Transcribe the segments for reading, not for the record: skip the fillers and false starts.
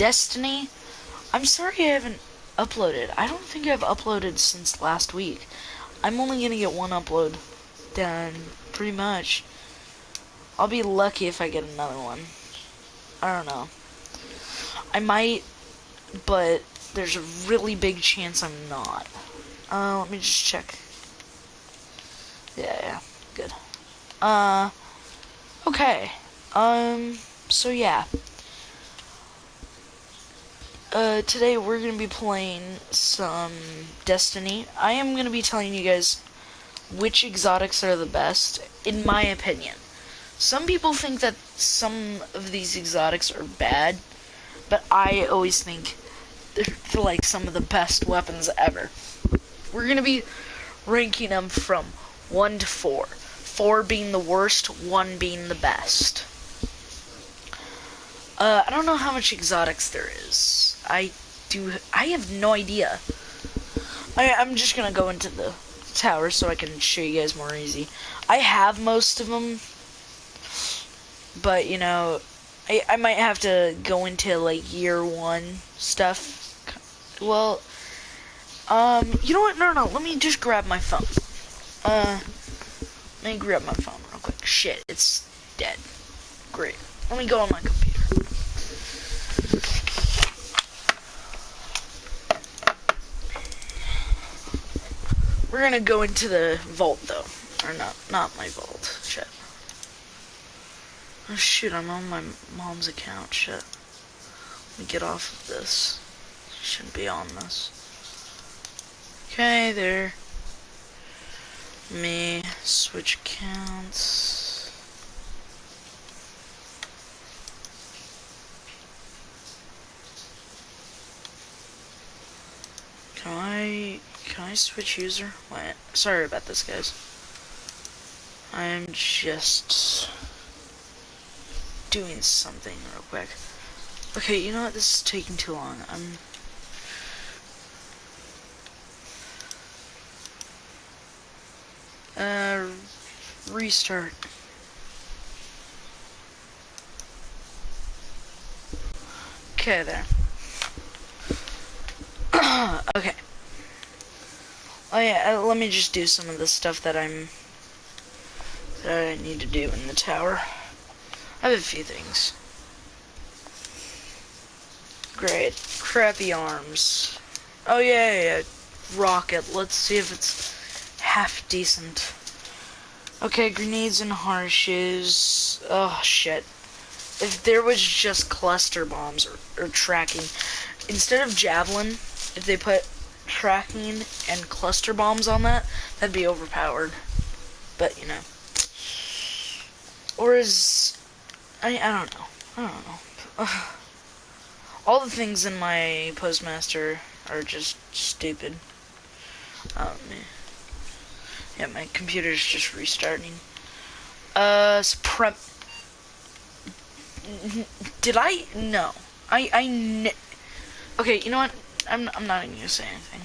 Destiny. I'm sorry I haven't uploaded. I don't think I've uploaded since last week. I'm only gonna get one upload done, pretty much. I'll be lucky if I get another one. I don't know. I might, but there's a really big chance I'm not. Let me just check. Yeah, good. Okay. So yeah. Today we're gonna be playing some Destiny. I am gonna be telling you guys which exotics are the best, in my opinion. Some people think that some of these exotics are bad, but I always think they're like some of the best weapons ever. We're gonna be ranking them from 1 to 4. 4 being the worst, 1 being the best. I don't know how much exotics there is. I have no idea. I'm just gonna go into the tower so I can show you guys more easy. I have most of them, but you know, I might have to go into like year 1 stuff. Well, you know what? No, let me just grab my phone. Let me grab my phone real quick. Shit, it's dead. Great. Let me go on my computer. We're gonna go into the vault though. Or not my vault. Shit. Oh shoot, I'm on my mom's account. Shit. Let me get off of this. Shouldn't be on this. Okay, there. Me. Switch accounts. Can I switch user? Wait, sorry about this, guys. I'm just doing something real quick. Okay, you know what? This is taking too long. Restart. Okay, there. Okay. Oh yeah, let me just do some of the stuff that I need to do in the tower. I have a few things. Great. Crappy arms. Oh yeah. Rocket. Let's see if it's half decent. Okay, grenades and harshes. Oh shit. If there was just cluster bombs or tracking, instead of javelin, if they put tracking and cluster bombs on that, that'd be overpowered. But you know, or is I don't know. All the things in my postmaster are just stupid. Yeah, my computer's just restarting. Did I? No. Okay, you know what? I'm not even gonna say anything.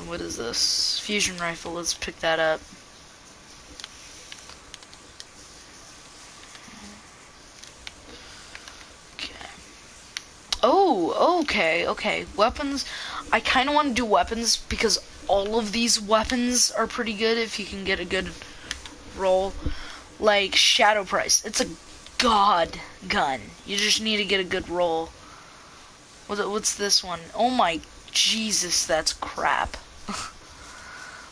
What is this? Fusion rifle, let's pick that up. Okay. Oh, okay. Weapons. I kind of want to do weapons because all of these weapons are pretty good if you can get a good roll. Like Shadow Price. It's a god gun. You just need to get a good roll. What's this one? Oh my Jesus, that's crap.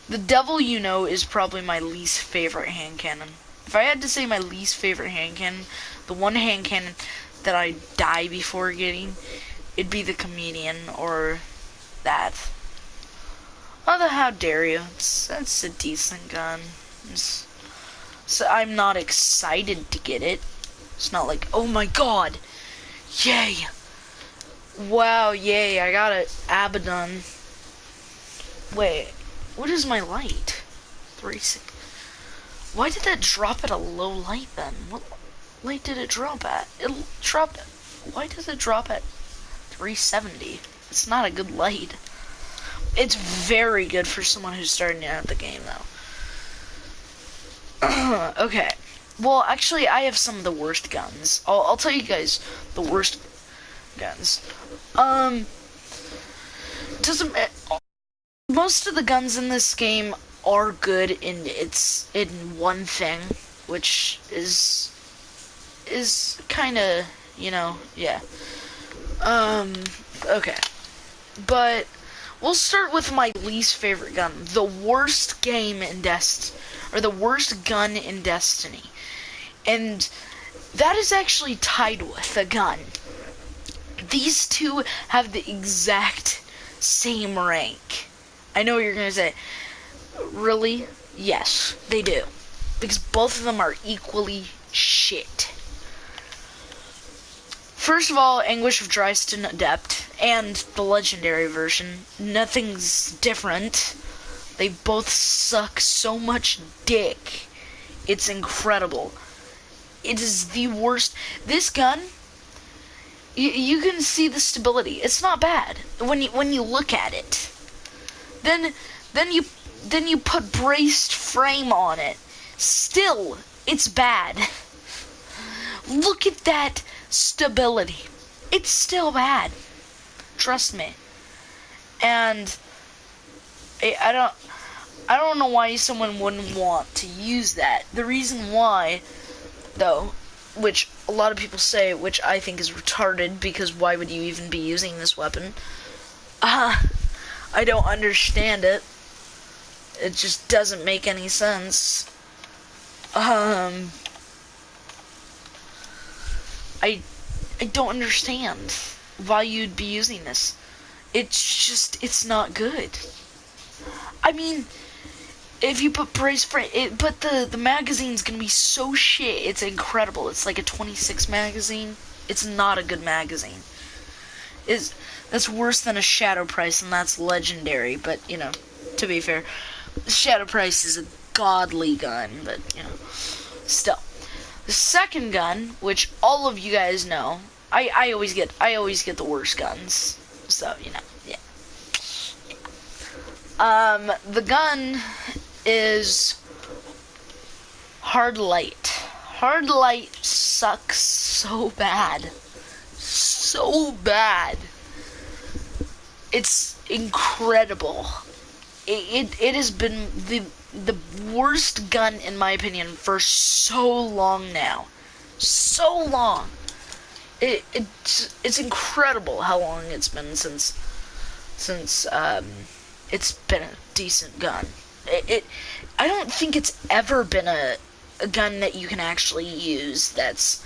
The Devil You Know is probably my least favorite hand cannon. If I had to say my least favorite hand cannon, the one hand cannon that I die before getting, it'd be the Comedian or that. Oh, how dare you? That's a decent gun. So I'm not excited to get it. It's not like, oh my god, yay. Wow, yay, I got it. Abaddon. Wait, what is my light? 36. Why did that drop at a low light then? What light did it drop at? It dropped. Why does it drop at 370? It's not a good light. It's very good for someone who's starting out the game though. Okay. Well, actually, I have some of the worst guns. I'll tell you guys the worst guns. Doesn't most of the guns in this game are good in one thing, which is kind of, yeah. Okay. But we'll start with my least favorite gun. The worst game in or the worst gun in Destiny. And that is actually tied with a gun. These two have the exact same rank. I know what you're gonna say. Really? Yes, they do. Because both of them are equally shit. First of all, Anguish of Dryston Adept and the Legendary version. Nothing's different. They both suck so much dick. It's incredible. It is the worst. This gun, you can see the stability. It's not bad when you look at it. Then you put braced frame on it. Still, it's bad. Look at that stability. It's still bad. Trust me. And I don't know why someone wouldn't want to use that. The reason why, though, which a lot of people say, which I think is retarded, because why would you even be using this weapon? I don't understand it. It just doesn't make any sense. I don't understand why you'd be using this. It's not good. I mean, if you put brace frame, but the magazine's gonna be so shit. It's incredible. It's like a 26 magazine. It's not a good magazine. That's worse than a Shadow Price, and that's legendary. But to be fair, Shadow Price is a godly gun. But still, the second gun, which all of you guys know, I always get the worst guns. So yeah. The gun is Hard Light. Hard Light sucks so bad. So bad. It's incredible. It has been the worst gun, in my opinion, for so long now. So long. It's incredible how long it's been since it's been a decent gun. I don't think it's ever been a gun that you can actually use that's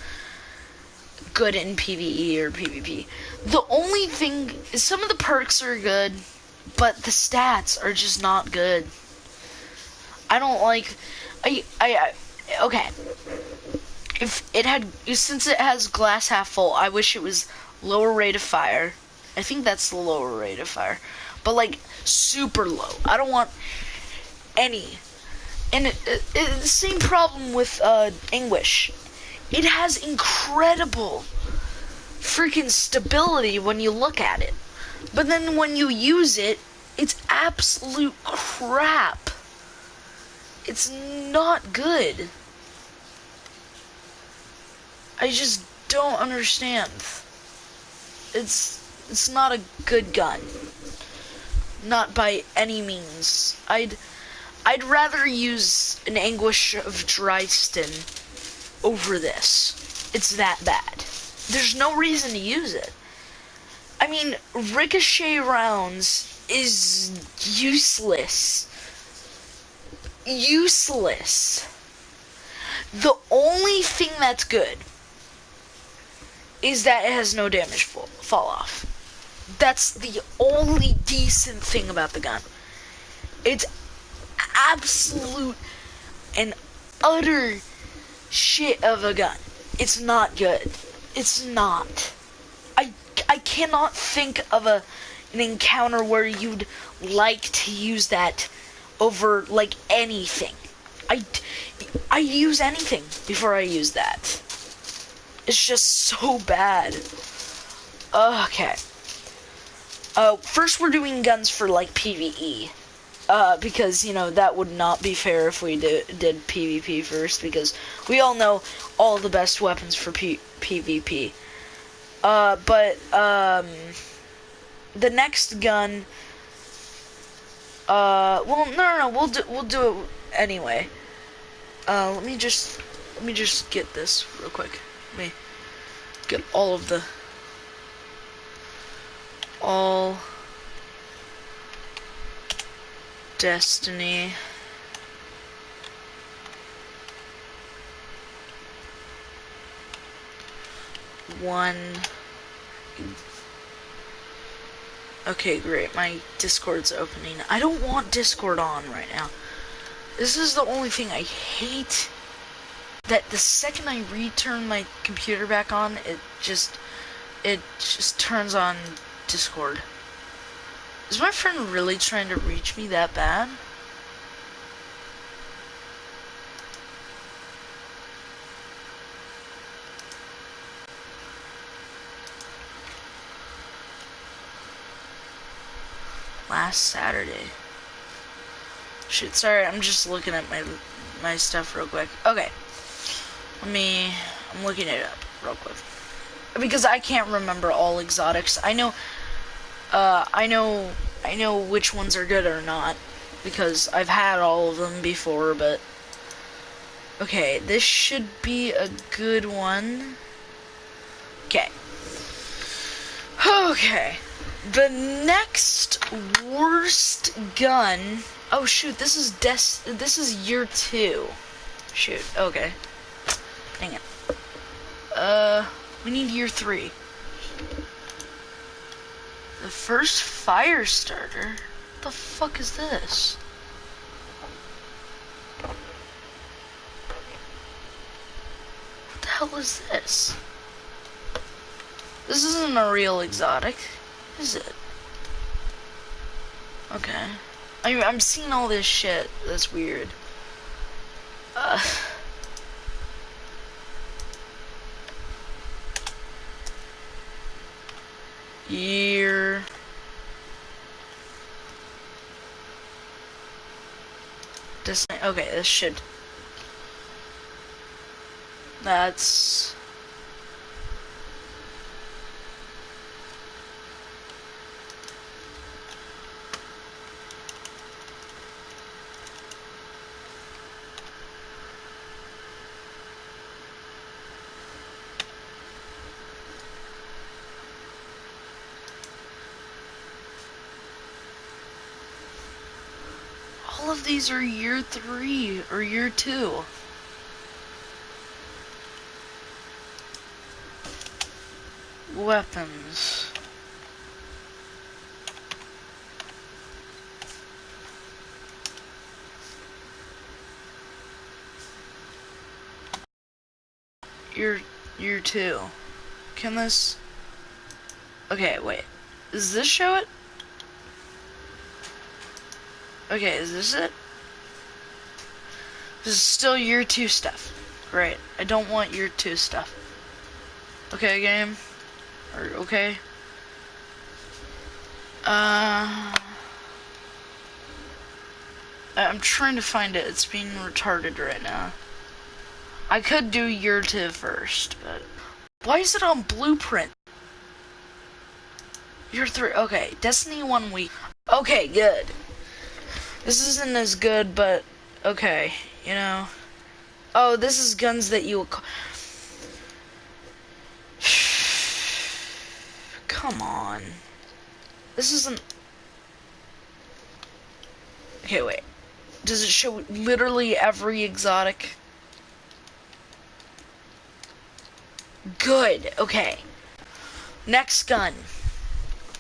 good in PvE or PvP. The only thing is some of the perks are good, but the stats are just not good. I don't like. Okay. Since it has glass half full, I wish it was lower rate of fire. I think that's the lower rate of fire, but like super low. I don't want any. And the same problem with Anguish. It has incredible freaking stability when you look at it, but then when you use it, it's absolute crap. It's not good. I just don't understand. It's not a good gun. Not by any means. I'd rather use an Anguish of Dryston over this. It's that bad. There's no reason to use it. I mean, ricochet rounds is useless. Useless. The only thing that's good is that it has no damage fall off. That's the only decent thing about the gun. It's absolute and utter shit of a gun. It's not good. It's not. I cannot think of an encounter where you'd like to use that over like anything. I use anything before I use that. It's just so bad. Okay. First we're doing guns for like PvE. because, you know, that would not be fair if we did PvP first, because we all know all the best weapons for PvP. The next gun, well, no, we'll do it anyway. Let me just get this real quick. Let me get all Destiny. One. Okay, great. My Discord's opening. I don't want Discord on right now. This is the only thing I hate. That the second I return my computer back on, it just turns on Discord. Is my friend really trying to reach me that bad? Last Saturday. Shoot, sorry, I'm just looking at my stuff real quick. Okay. I'm looking it up real quick. Because I can't remember all exotics. I know which ones are good or not, because I've had all of them before, but okay, this should be a good one. Okay. Okay. The next worst gun. Oh shoot, this is year 2. Shoot, okay. Dang it. We need year 3. The first fire starter? What the fuck is this? What the hell is this? This isn't a real exotic, is it? Okay. I'm seeing all this shit. That's weird. Year. Okay, this should. That's. All of these are year 3 or year 2. Weapons. Year 2. Can this? Okay, wait. Does this show it? Okay, is this it? This is still year 2 stuff. Great. I don't want year 2 stuff. Okay, game. Or, okay. I'm trying to find it. It's being retarded right now. I could do year 2 first, but... Why is it on Blueprint? Year 3. Okay, Destiny 1 week. Okay, good. This isn't as good, but okay, you know. Oh, this is guns that you... Come on. This isn't... Okay, wait. Does it show literally every exotic? Good, okay. Next gun.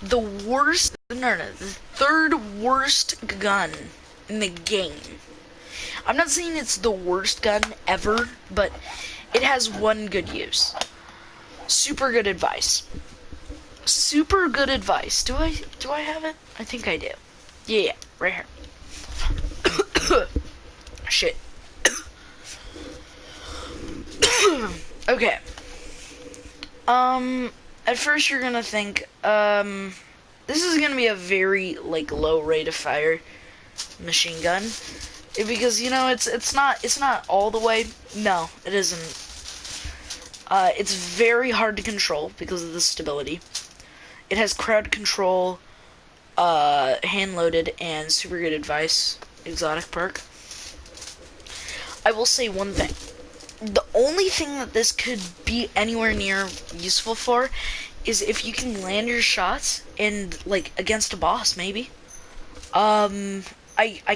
The worst... No, the third worst gun in the game. I'm not saying it's the worst gun ever, but it has one good use. Super good advice. Super good advice. Do I have it? I think I do. Yeah, right here. Shit. Okay. At first you're gonna think, this is gonna be a very, like, low rate of fire. machine gun. Because, you know, it's not all the way. No, it isn't. It's very hard to control because of the stability. It has crowd control, hand loaded, and super good advice exotic perk. I will say one thing. The only thing that this could be anywhere near useful for is if you can land your shots and, like, against a boss, maybe. I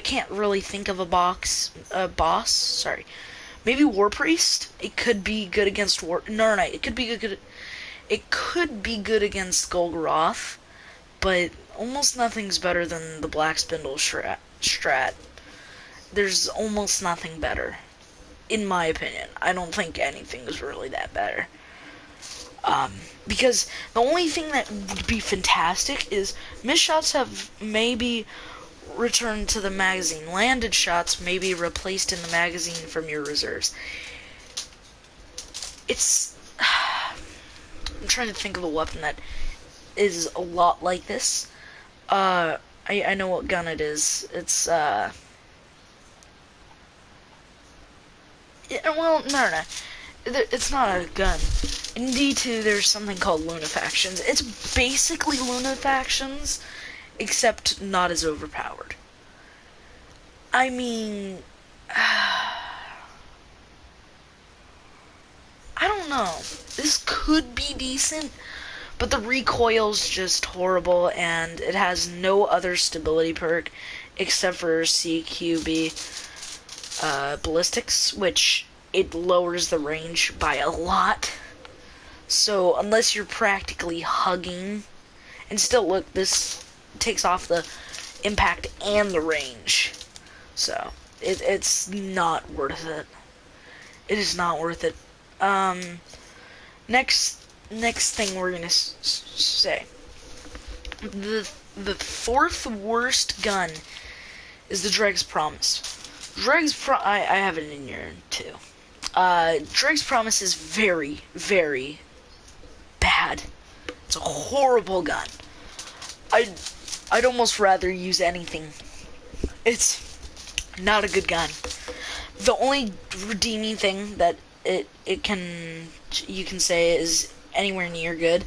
can't really think of a boss, sorry. Maybe War Priest? It could be good against no, it could be good, it could be good against Golgoroth, but almost nothing's better than the Black Spindle strat. There's almost nothing better. In my opinion. I don't think anything is really that better. Because the only thing that would be fantastic is missed shots have maybe returned to the magazine. Landed shots may be replaced in the magazine from your reserves. I'm trying to think of a weapon that is a lot like this. I know what gun it is. It's, well, no. It's not a gun. In D2, there's something called Lunafactions. It's basically Lunafactions, except not as overpowered. I mean, I don't know. This could be decent, but the recoil's just horrible, and it has no other stability perk except for CQB ballistics, which it lowers the range by a lot. So unless you're practically hugging, and still look, this takes off the impact and the range. So it's not worth it. It is not worth it. Next thing we're gonna say, the fourth worst gun is the Dreg's Promise. I have it in here too. Dreg's Promise is very, very bad. It's a horrible gun. I'd almost rather use anything. It's not a good gun. The only redeeming thing that you can say is anywhere near good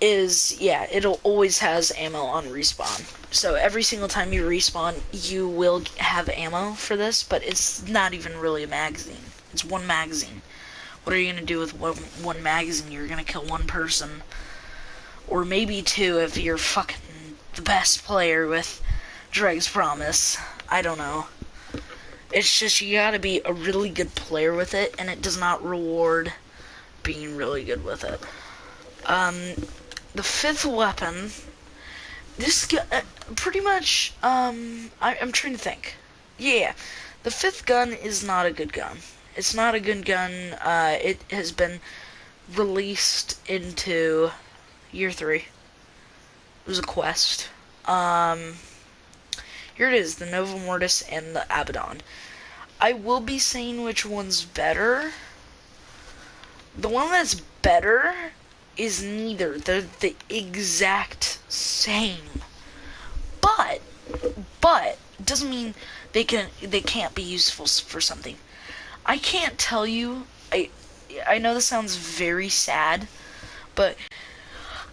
is, yeah, it'll always has ammo on respawn. So every single time you respawn, you will have ammo for this, but it's not even really a magazine. It's one magazine. What are you going to do with one magazine? You're going to kill one person. Or maybe two if you're fucking the best player with Dreg's Promise. I don't know. It's just you gotta be a really good player with it, and it does not reward being really good with it. The fifth weapon, this pretty much, I'm trying to think. Yeah, the fifth gun is not a good gun. It's not a good gun. It has been released into year 3. It was a quest. Here it is, the Nova Mortis and the Abaddon. I will be saying which one's better. The one that's better is neither. They're the exact same. But doesn't mean they can't be useful for something. I can't tell you. I know this sounds very sad, but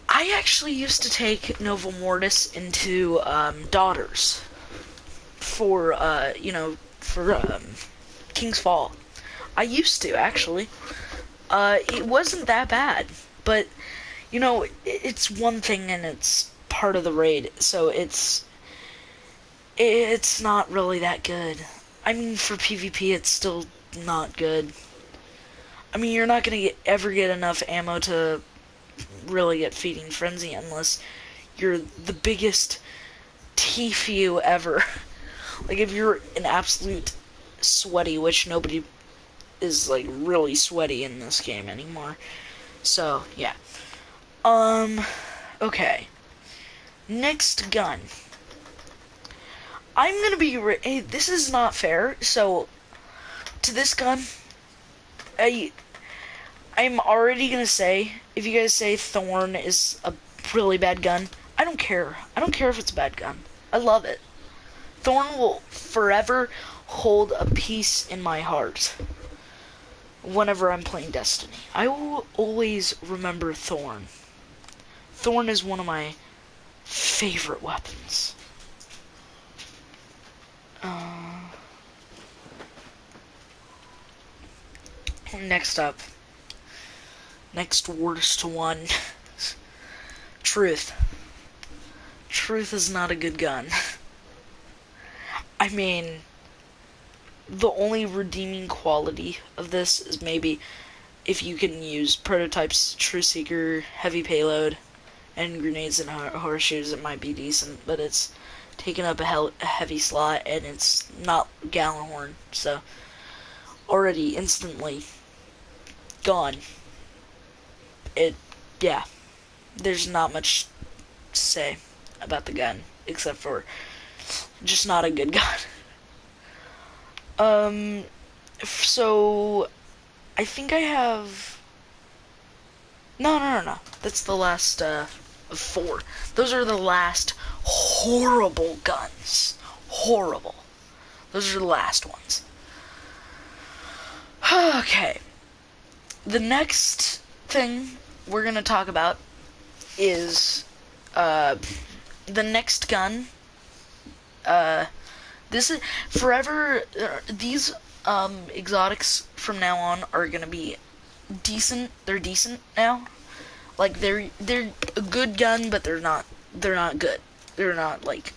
I actually used to take Nova Mortis into Daughters for King's Fall. I used to, actually. It wasn't that bad, but you know, it's one thing and it's part of the raid, so it's not really that good. I mean, for PvP, it's still not good. I mean, you're not gonna ever get enough ammo to really get Feeding Frenzy unless you're the biggest Tfue ever. Like, if you're an absolute sweaty, which nobody is, like, really sweaty in this game anymore. So, yeah. Okay. Next gun. I'm gonna be hey, this is not fair, so to this gun, I'm already gonna say, if you guys say Thorn is a really bad gun, I don't care. I don't care if it's a bad gun. I love it. Thorn will forever hold a piece in my heart whenever I'm playing Destiny. I will always remember Thorn. Thorn is one of my favorite weapons. Next up. Next worst one. Truth. Truth is not a good gun. I mean, the only redeeming quality of this is maybe if you can use Prototype's True Seeker, heavy payload, and grenades and horseshoes, it might be decent, but it's taking up a heavy slot, and it's not Gjallarhorn, so already instantly gone. Yeah, there's not much to say about the gun, except for just not a good gun. So I think I have... No. That's the last, of 4. Those are the last horrible guns. Horrible. Those are the last ones. Okay. The next thing we're gonna talk about is, the next gun. This is forever. These exotics from now on are gonna be decent. They're decent now. Like they're a good gun, but they're not good. They're not like,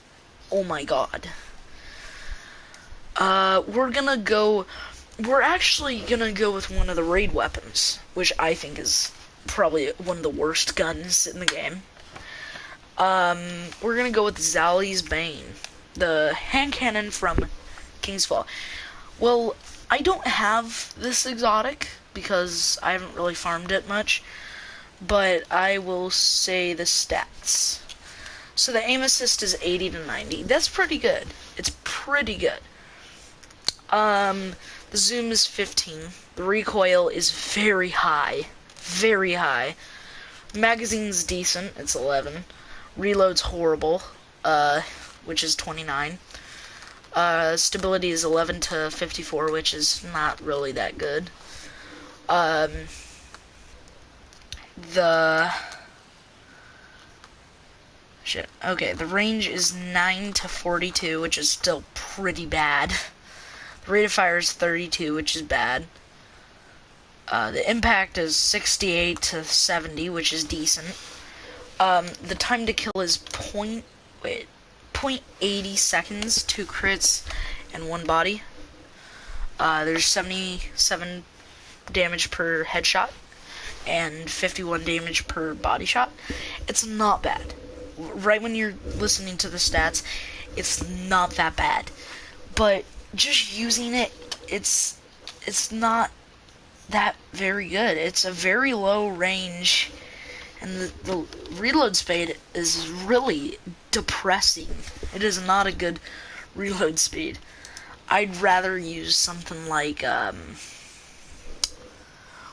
oh my god. We're actually gonna go with one of the raid weapons, which I think is probably one of the worst guns in the game. We're gonna go with Zali's Bane, the hand cannon from King's Fall. Well, I don't have this exotic because I haven't really farmed it much, but I will say the stats. So the aim assist is 80 to 90. That's pretty good. It's pretty good. The zoom is 15. The recoil is very high. Very high. Magazine's decent. It's 11. Reload's horrible, which is 29. Stability is 11 to 54, which is not really that good. The range is 9 to 42, which is still pretty bad. The rate of fire is 32, which is bad. The impact is 68 to 70, which is decent. The time to kill is 0.80 seconds, 2 crits, and 1 body. There's 77 damage per headshot, and 51 damage per body shot. It's not bad. Right when you're listening to the stats, it's not that bad. But just using it, it's not that very good. It's a very low range, and the reload speed is really depressing. It is not a good reload speed. I'd rather use something like,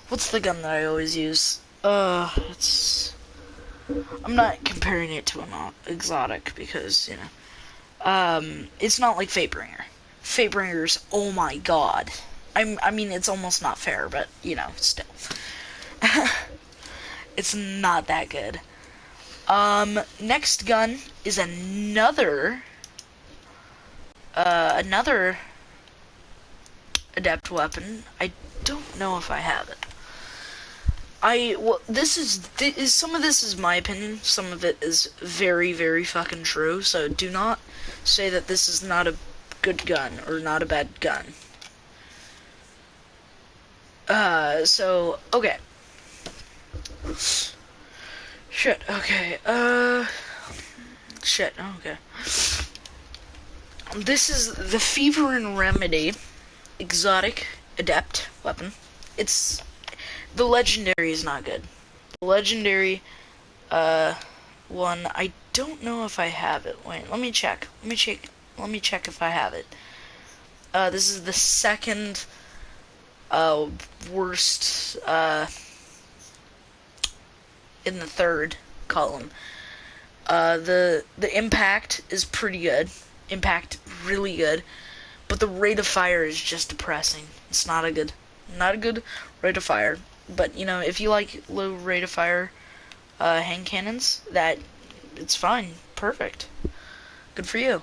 what's the gun that I always use? I'm not comparing it to an exotic because, it's not like Fatebringer. Fatebringer's, oh my god. I mean, it's almost not fair, but, still. It's not that good. Next gun is another adept weapon. I don't know if I have it. Some of this is my opinion. Some of it is very, very fucking true. So do not say that this is not a good gun or not a bad gun. Okay. Shit, okay. Okay. This is the Fever and Remedy exotic adept weapon. The legendary is not good. The legendary, one, I don't know if I have it. Wait, let me check if I have it. This is the second, worst, in the third column. The impact is pretty good. impact really good, but the rate of fire is just depressing. It's not a good rate of fire. But you know, if you like low rate of fire hand cannons, it's fine, perfect, good for you.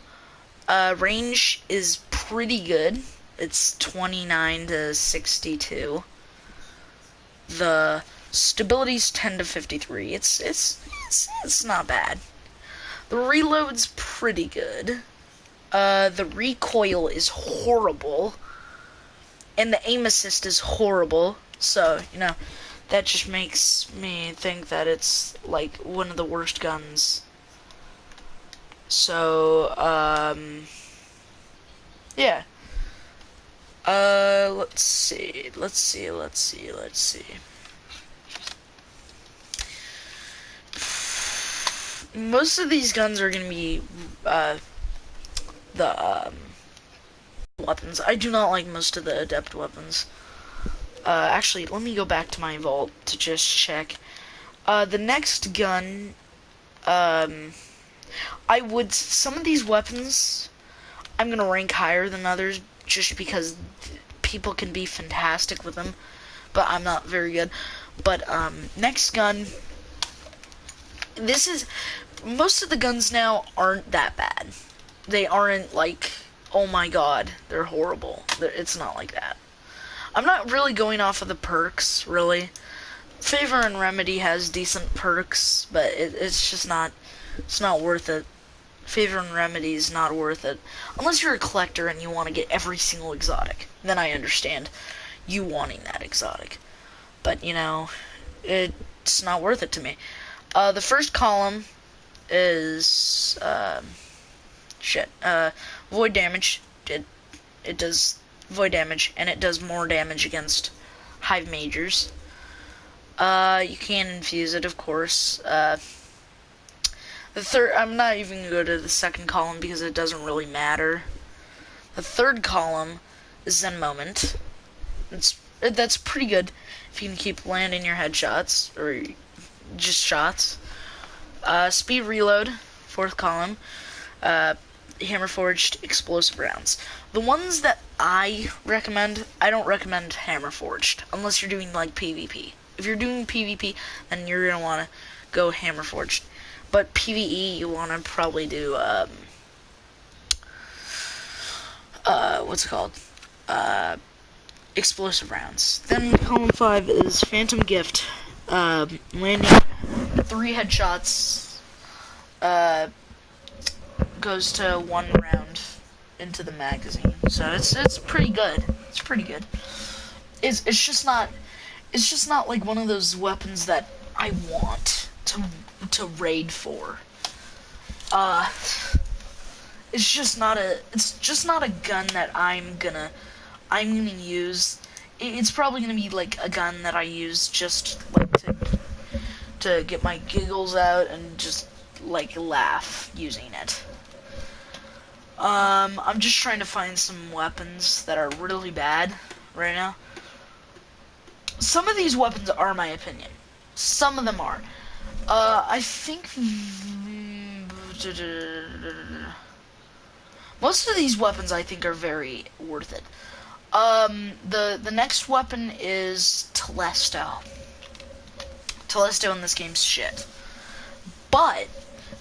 Range is pretty good. It's 29 to 62. The stability's 10 to 53. It's not bad. The reload's pretty good. The recoil is horrible. And the aim assist is horrible. So, you know, that just makes me think that it's, like, one of the worst guns. So, yeah. Let's see. Most of these guns are gonna be, the weapons. I do not like most of the adept weapons. Actually, let me go back to my vault to just check. The next gun, some of these weapons, I'm gonna rank higher than others just because people can be fantastic with them, but I'm not very good. But, next gun, most of the guns now aren't that bad. They aren't like, oh my god, they're horrible. It's not like that. I'm not really going off of the perks, really. Favor and Remedy has decent perks, but it's just not, it's not worth it. Favor and Remedy is not worth it. Unless you're a collector and you want to get every single exotic. Then I understand you wanting that exotic. But, you know, it's not worth it to me. The first column is, void damage. It does void damage, and it does more damage against hive majors. You can infuse it, of course. The third, I'm not even gonna go to the second column because it doesn't really matter. The third column is Zen Moment. That's pretty good if you can keep landing your headshots or just shots. Speed Reload, fourth column. Hammer Forged explosive rounds. The ones that I recommend, I don't recommend Hammer Forged unless you're doing like PvP. If you're doing PvP, then you're gonna want to go Hammer Forged. But PvE, you want to probably do what's it called? Explosive rounds. Then column 5 is Phantom Gift. Landing 3 headshots. Goes to 1 round into the magazine, so it's pretty good. It's pretty good. It's just not like one of those weapons that I want to raid for. It's just not a gun that I'm gonna use. It's probably gonna be like a gun that I use just like to get my giggles out and just like laugh using it. I'm just trying to find some weapons that are really bad right now. Some of these weapons are my opinion. Some of them are. I think most of these weapons I think are very worth it. The next weapon is Telesto. Telesto in this game's shit. But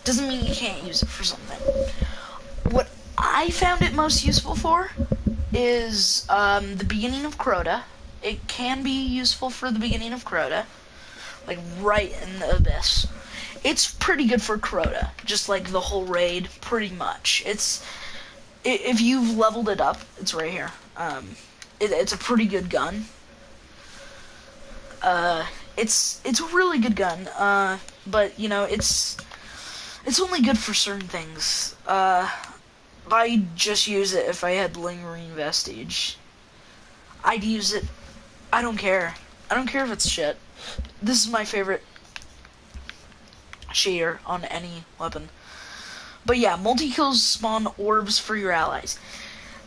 doesn't mean you can't use it for something. What I found it most useful for is the beginning of Crota. It can be useful for the beginning of Crota, like right in the abyss. It's pretty good for Crota, just like the whole raid, pretty much. If you've leveled it up, it's right here. It's a pretty good gun. It's a really good gun. But you know, it's only good for certain things. I'd just use it if I had lingering vestige. I'd use it. I don't care. I don't care if it's shit. This is my favorite shader on any weapon. But yeah, multi-kills spawn orbs for your allies.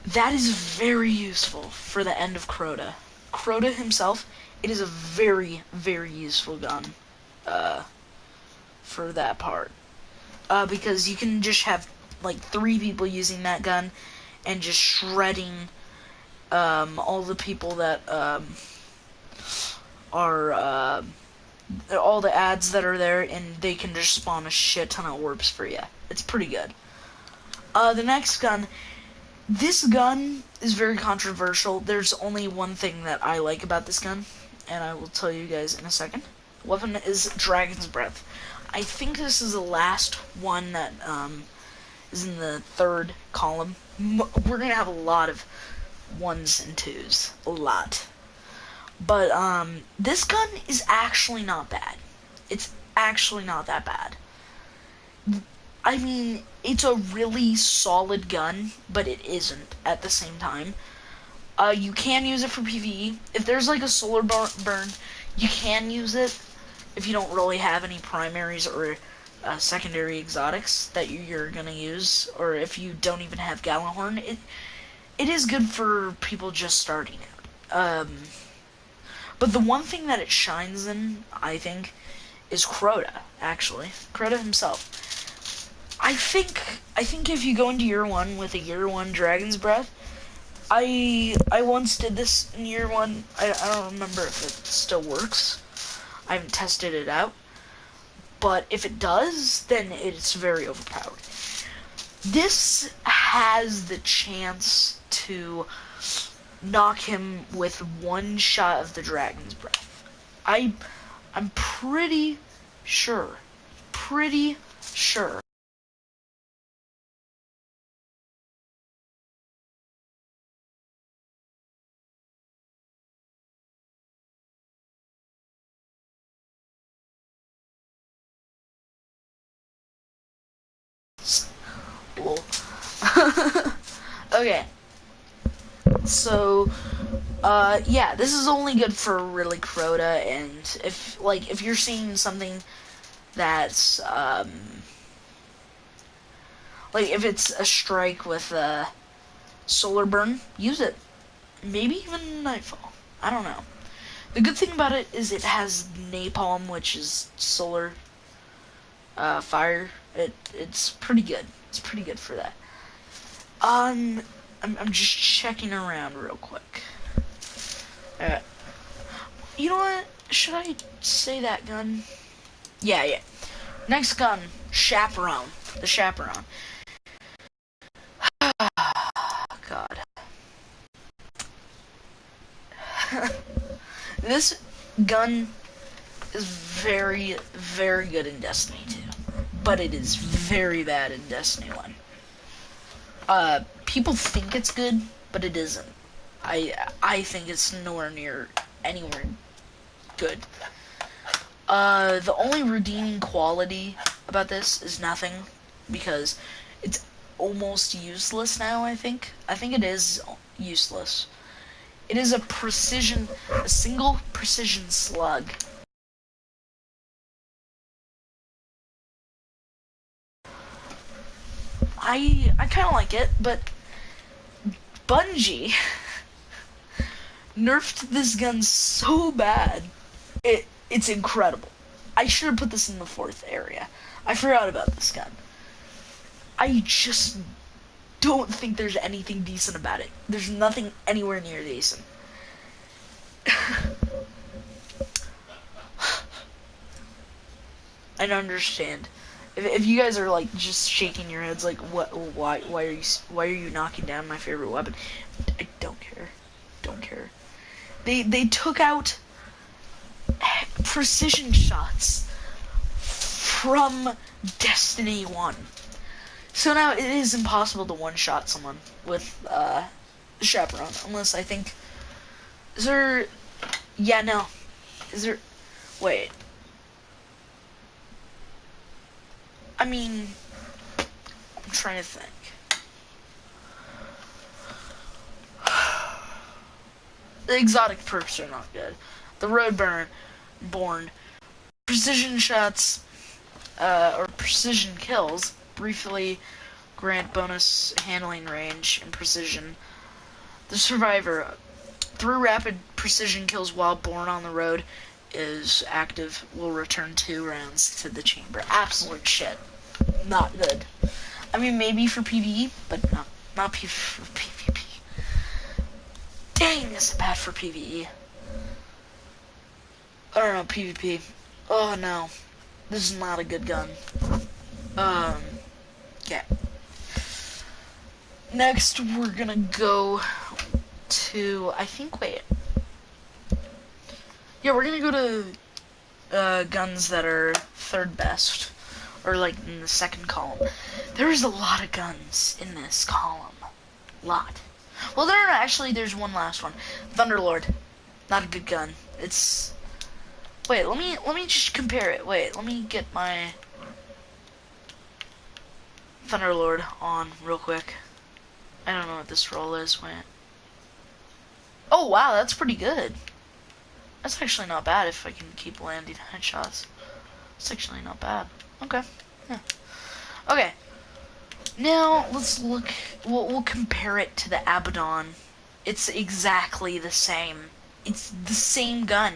That is very useful for the end of Crota. Crota himself, it is a very, very useful gun for that part. Because you can just have like 3 people using that gun and just shredding all the people that are all the ads that are there, and they can just spawn a shit ton of orbs for you. It's pretty good. The next gun. This gun is very controversial. There's only one thing that I like about this gun, and I will tell you guys in a second. The weapon is Dragon's Breath. I think this is the last one that is in the 3rd column. We're gonna have a lot of 1s and 2s. A lot. But this gun is actually not bad. It's actually not that bad. I mean, it's a really solid gun, but it isn't at the same time. You can use it for PvE. If there's like a solar burn, you can use it if you don't really have any primaries or secondary exotics that you're gonna use, or if you don't even have Gjallarhorn. It is good for people just starting out. But the one thing that it shines in, I think, is Crota, actually. Crota himself. I think if you go into year 1 with a year 1 Dragon's Breath, I once did this in year 1. I don't remember if it still works. I haven't tested it out. But if it does, then it's very overpowered. This has the chance to knock him with 1 shot of the Dragon's Breath. I'm pretty sure. Okay. So, yeah, this is only good for really Crota, and if you're seeing something that's, like, if it's a strike with a solar burn, use it. Maybe even Nightfall. I don't know. The good thing about it is it has Napalm, which is solar, fire. It's pretty good. It's pretty good for that. I'm just checking around real quick. You know what? Should I say that gun? Yeah. Next gun, Chaperone. The Chaperone. God. This gun is very, very good in Destiny 2. But it is very bad in Destiny 1. People think it's good, but it isn't. I think it's nowhere near anywhere good. The only redeeming quality about this is nothing, because it's almost useless now, I think. I think it is useless. It is a single precision slug. I kind of like it, but Bungie nerfed this gun so bad. It's incredible. I should have put this in the 4th area. I forgot about this gun. I just don't think there's anything decent about it. There's nothing anywhere near decent. I don't understand. If you guys are like just shaking your heads like why are you knocking down my favorite weapon? I don't care. They took out precision shots from Destiny 1. So now it is impossible to one-shot someone with Chaperone, unless I think... Is there... Yeah, no. Is there... Wait. I mean... I'm trying to think. The exotic perks are not good. The Roadborn, precision shots, or precision kills, briefly grant bonus handling range and precision. The Survivor, through rapid precision kills while born on the road, is active, will return 2 rounds to the chamber. Absolute shit. Not good. I mean, maybe for PvE, but not for PvP. Dang, is it bad for PvE? I don't know, PvP. Oh no, this is not a good gun. Yeah. Next, we're gonna go to, I think, wait. Yeah, we're gonna go to guns that are third best, or like in the second column. There's a lot of guns in this column. Lot. Well, there's one last one. Thunderlord. Not a good gun. It's... Wait, let me just compare it. Wait, let me get my Thunderlord on real quick. I don't know what this roll is. Wait. Oh, wow, that's pretty good. That's actually not bad if I can keep landing headshots. It's actually not bad. Okay. Yeah. Okay. Now, let's look... We'll compare it to the Abaddon. It's exactly the same. It's the same gun.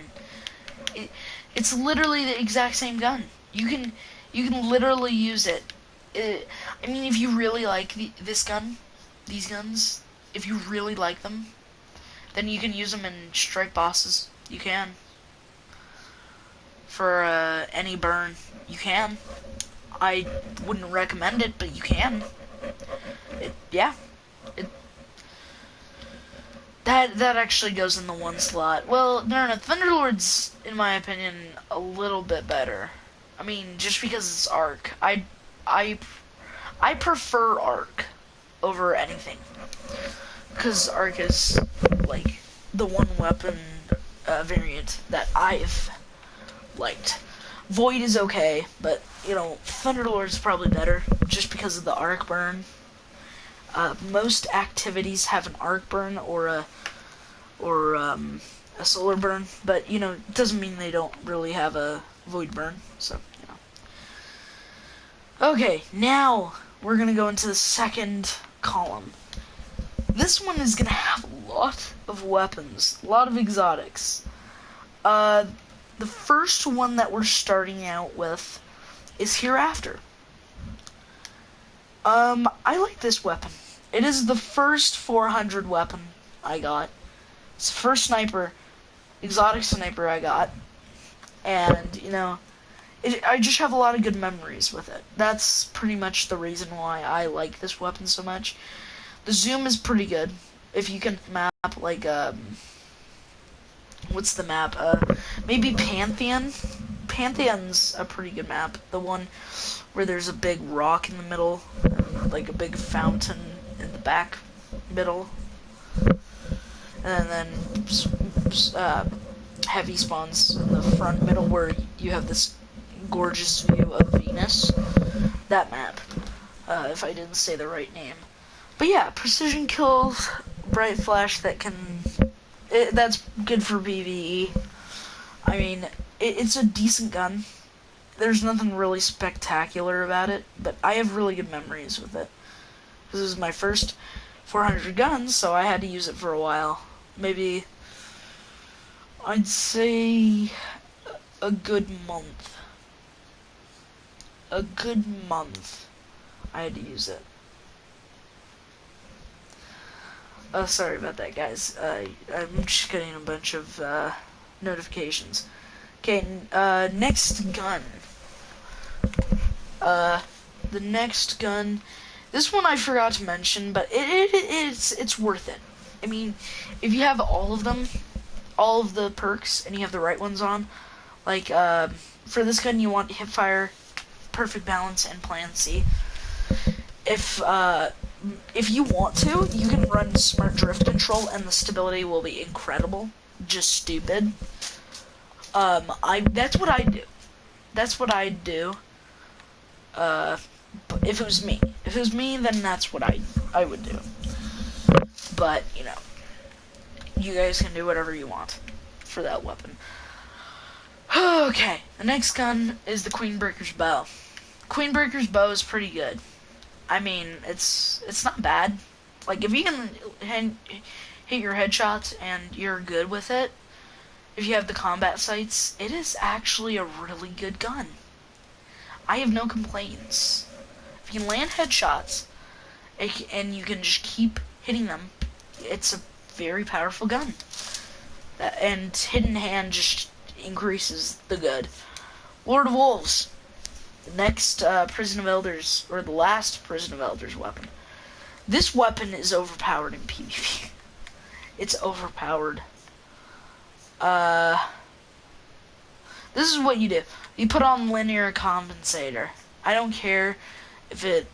It's literally the exact same gun. You can literally use it. I mean, if you really like these guns, if you really like them, then you can use them in strike bosses. You can. For any burn, you can. I wouldn't recommend it, but you can. That actually goes in the one slot. Well, no, Thunderlord's, in my opinion, a little bit better. I mean, just because it's Arc. I prefer Arc over anything. Because Arc is, like, the one weapon variant that I've liked. Void is okay, but, you know, Thunderlord's probably better, just because of the Arc burn. Most activities have an arc burn or a solar burn, but you know, it doesn't mean they don't really have a void burn. So you know. Okay, now we're gonna go into the second column. This one is gonna have a lot of weapons, a lot of exotics. The first one that we're starting out with is Hereafter. I like this weapon. It is the first 400 weapon I got. It's the first exotic sniper I got. And, you know, I just have a lot of good memories with it. That's pretty much the reason why I like this weapon so much. The zoom is pretty good. If you can map, like, what's the map? Maybe Pantheon? Pantheon's a pretty good map. The one where there's a big rock in the middle, and, like, a big fountain in the back middle, and then heavy spawns in the front middle where you have this gorgeous view of Venus. That map, if I didn't say the right name. But yeah, precision kills, bright flash that's good for PvE. I mean, it's a decent gun. There's nothing really spectacular about it, but I have really good memories with it. This is my first 400 guns, so I had to use it for a while. Maybe, I'd say, a good month. A good month I had to use it. Sorry about that, guys. I'm just getting a bunch of notifications. Okay, next gun. The next gun. This one I forgot to mention, but it's worth it. I mean, if you have all of them, all of the perks, and you have the right ones on, like for this gun you want hipfire, perfect balance, and plan C. If you want to, you can run smart drift control, and the stability will be incredible. Just stupid. That's what I do. That's what I'd do. If it was me. If it was me, then that's what I would do. But, you know, you guys can do whatever you want for that weapon. Okay, the next gun is the Queenbreaker's Bow. Queenbreaker's Bow is pretty good. I mean, it's not bad. Like, if you can hit your headshots and you're good with it, if you have the combat sights, it is actually a really good gun. I have no complaints. If you can land headshots, and you can just keep hitting them, it's a very powerful gun. And Hidden Hand just increases the good. Lord of Wolves. The next Prison of Elders, or the last Prison of Elders weapon. This weapon is overpowered in PvP. It's overpowered. This is what you do. You put on linear compensator. I don't care if it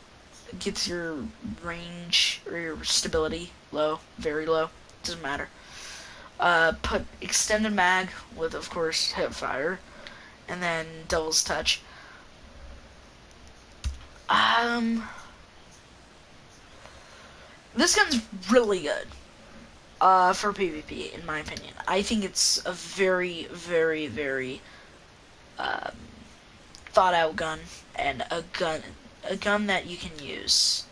gets your range or your stability low, very low. Doesn't matter. Put extended mag with, of course, hip fire, and then devil's touch. This gun's really good for PvP, in my opinion. I think it's a very, very, very thought out gun, and a gun that you can use.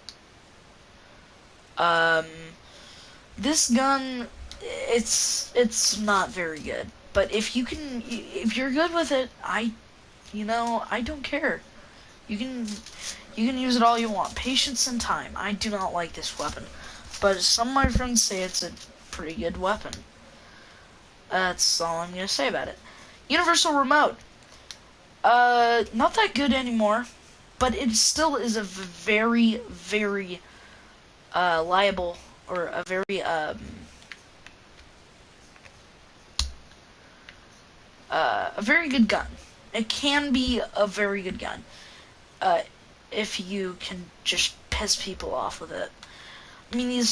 This gun, it's not very good, but if you're good with it, I don't care. You can use it all you want. Patience and time. I do not like this weapon, but some of my friends say it's a pretty good weapon. That's all I'm gonna say about it. Universal remote. Not that good anymore, but it still is a very, very liable, or a very a very good gun. It can be a very good gun if you can just piss people off with it. I mean,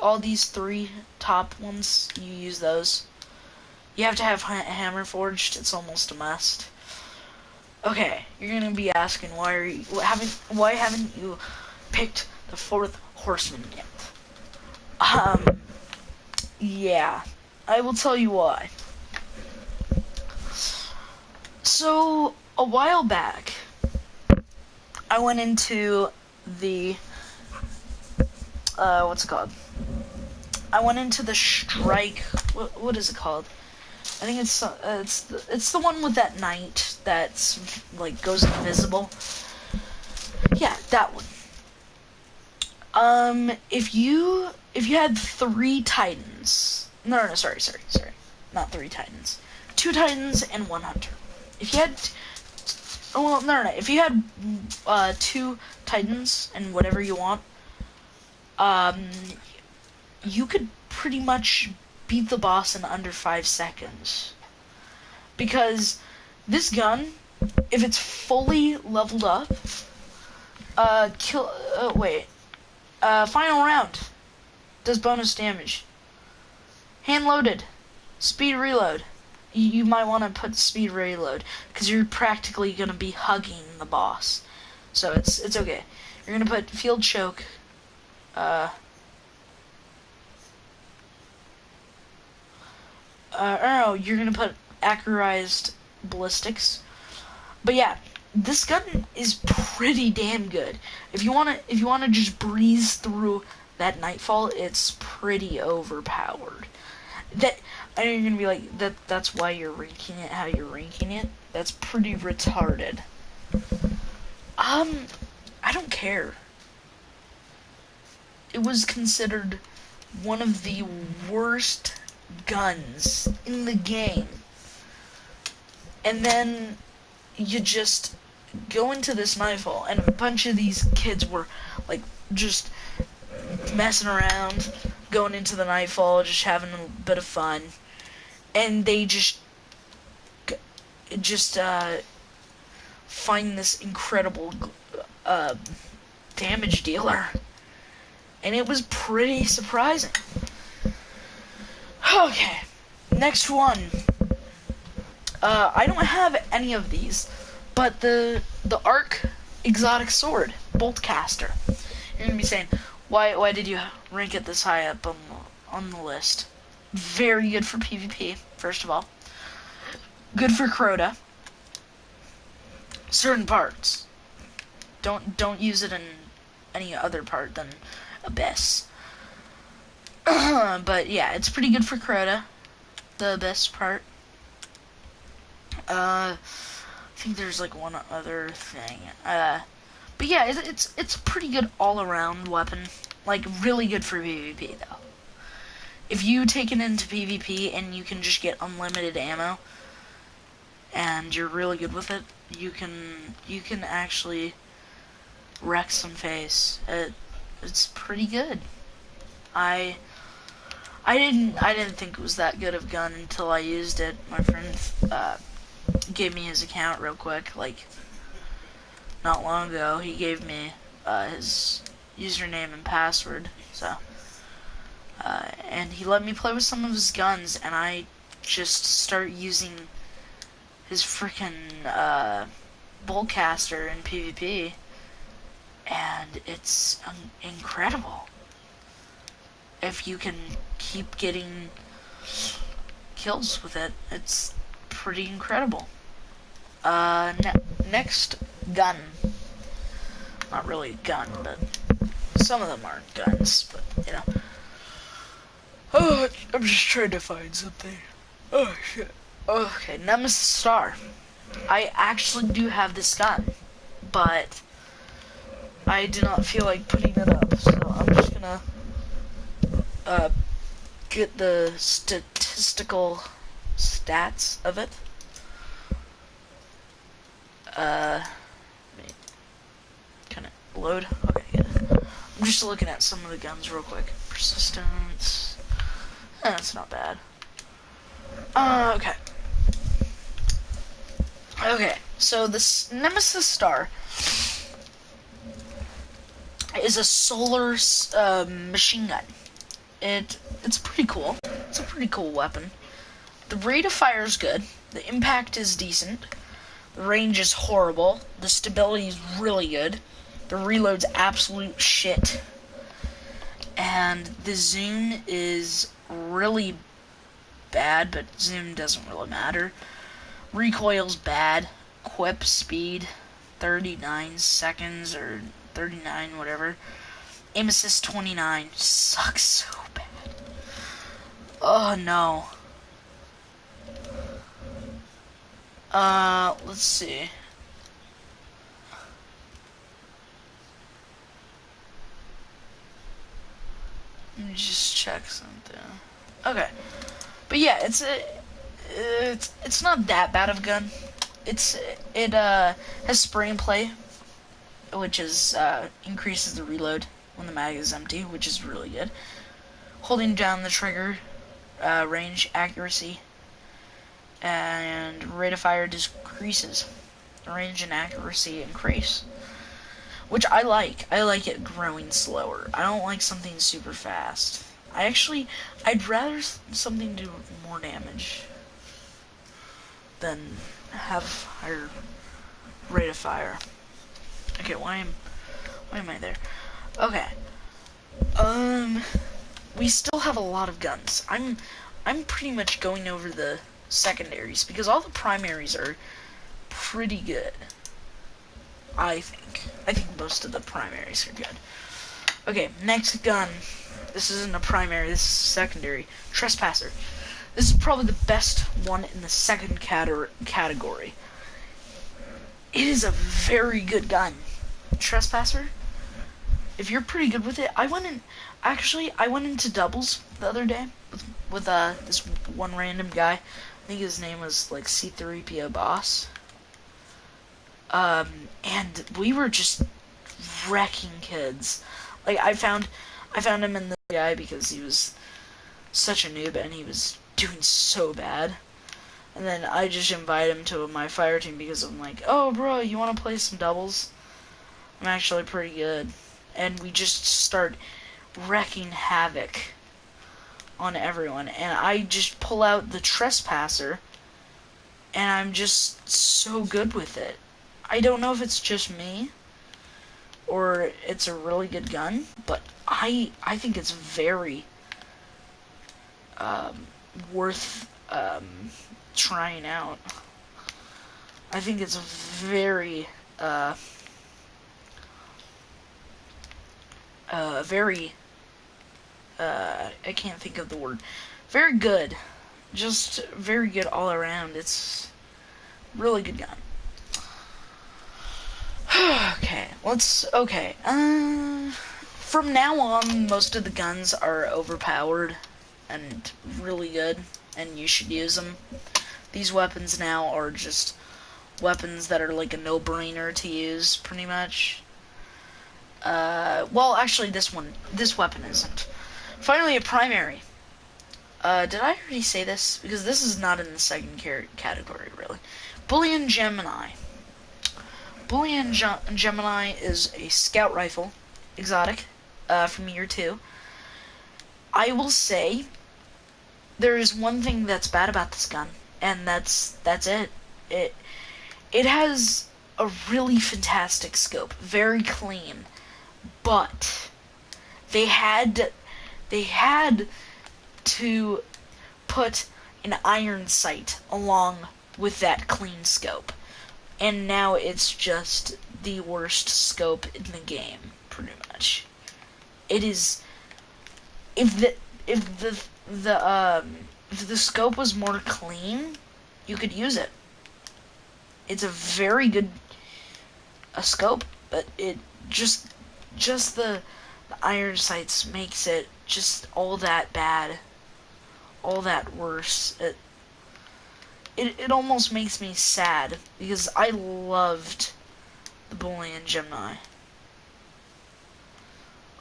all these three top ones, you use those. You have to have hammer forged. It's almost a must. Okay, you're gonna be asking why haven't you picked the fourth horseman yet? Yeah, I will tell you why. So a while back, I went into the what's it called? I went into the strike. What is it called? I think it's the one with that knight that's like goes invisible. Yeah, that one. If you had 3 titans, no, sorry, not 3 titans, 2 titans and 1 hunter. If you had, if you had 2 titans and whatever you want, you could pretty much beat the boss in under 5 seconds. Because this gun, if it's fully leveled up, final round does bonus damage. Hand loaded, speed reload. You might want to put speed reload because you're practically gonna be hugging the boss, so it's okay. You're gonna put field choke. You're gonna put accurized ballistics. But yeah, this gun is pretty damn good. If you wanna just breeze through that nightfall, it's pretty overpowered. I know you're gonna be like, that's why you're ranking it how you're ranking it. That's pretty retarded. I don't care. It was considered one of the worst guns in the game. And then you just go into this nightfall, and a bunch of these kids were like just messing around, going into the nightfall, just having a bit of fun, and they just find this incredible damage dealer, and it was pretty surprising. Okay, next one. I don't have any of these, but the Arc exotic sword, Boltcaster. You're gonna be saying, why did you rank it this high up on the list? Very good for PvP, first of all. Good for Crota. Certain parts. Don't use it in any other part than Abyss. But yeah, it's pretty good for Crota, the Abyss part. I think there's like one other thing. But yeah, it's a pretty good all-around weapon. Like, really good for PvP, though. If you take it into PvP and you can just get unlimited ammo, and you're really good with it, you can actually wreck some face. It's pretty good. I didn't think it was that good of a gun until I used it. My friend gave me his account real quick, like not long ago. He gave me his username and password, so and he let me play with some of his guns, and I just start using his freaking Bullcaster in PvP, and it's incredible. If you can keep getting kills with it, it's pretty incredible. Next, gun. Not really a gun, but some of them aren't guns, but, you know. Oh, I'm just trying to find something. Oh, shit. Okay, Nemesis Star. I actually do have this gun, but I do not feel like putting it up, so I'm just gonna get the statistical stats of it. Can it load? Okay, yeah. I'm just looking at some of the guns real quick. Persistence. That's not bad. Okay. Okay, so this Nemesis Star is a solar machine gun. It's pretty cool. It's a pretty cool weapon. The rate of fire is good. The impact is decent. The range is horrible. The stability is really good. The reload's absolute shit. And the zoom is really bad, but zoom doesn't really matter. Recoil's bad. Quip speed, 39 seconds or 39, whatever. Aim assist 29. Sucks so bad. Oh no. Let's see. Let me just check something. Okay. But yeah, it's not that bad of a gun. It has spray and play, which is increases the reload when the mag is empty, which is really good. Holding down the trigger, range, accuracy, and rate of fire decreases. The range and accuracy increase, which I like. I like it growing slower. I don't like something super fast. I'd rather something do more damage than have higher rate of fire. Okay, why am I there? Okay. We still have a lot of guns. I'm pretty much going over the secondaries because all the primaries are pretty good. I think most of the primaries are good. Okay, next gun. This isn't a primary, this is secondary. Trespasser. This is probably the best one in the second category. It is a very good gun. Trespasser, if you're pretty good with it, I went into doubles the other day with this one random guy. I think his name was like C3PO Boss. And we were just wrecking kids. Like I found him in the guy because he was such a noob and he was doing so bad. And then I just invited him to my fire team because I'm like, oh bro, you want to play some doubles? I'm actually pretty good. And we just start wrecking havoc on everyone. And I just pull out the Trespasser and I'm just so good with it. I don't know if it's just me or it's a really good gun, but I think it's very worth trying out. I think it's very I can't think of the word. Very good. Just very good all around. It's really good gun. Okay, okay. From now on, most of the guns are overpowered and really good, and you should use them. These weapons now are just weapons that are like a no-brainer to use, pretty much. Well, actually, this weapon isn't. Finally, a primary. Did I already say this? Because this is not in the second category, really. Bullion Gemini. Bullion Gemini is a scout rifle, exotic, from year 2. I will say, there is one thing that's bad about this gun, and that's it. It has a really fantastic scope, very clean, but they had to put an iron sight along with that clean scope. And now it's just the worst scope in the game, pretty much. It is if the scope was more clean, you could use it. It's a very good scope, but it just the iron sights makes it just all that bad, all that worse. It almost makes me sad, because I loved the Bullion Gemini.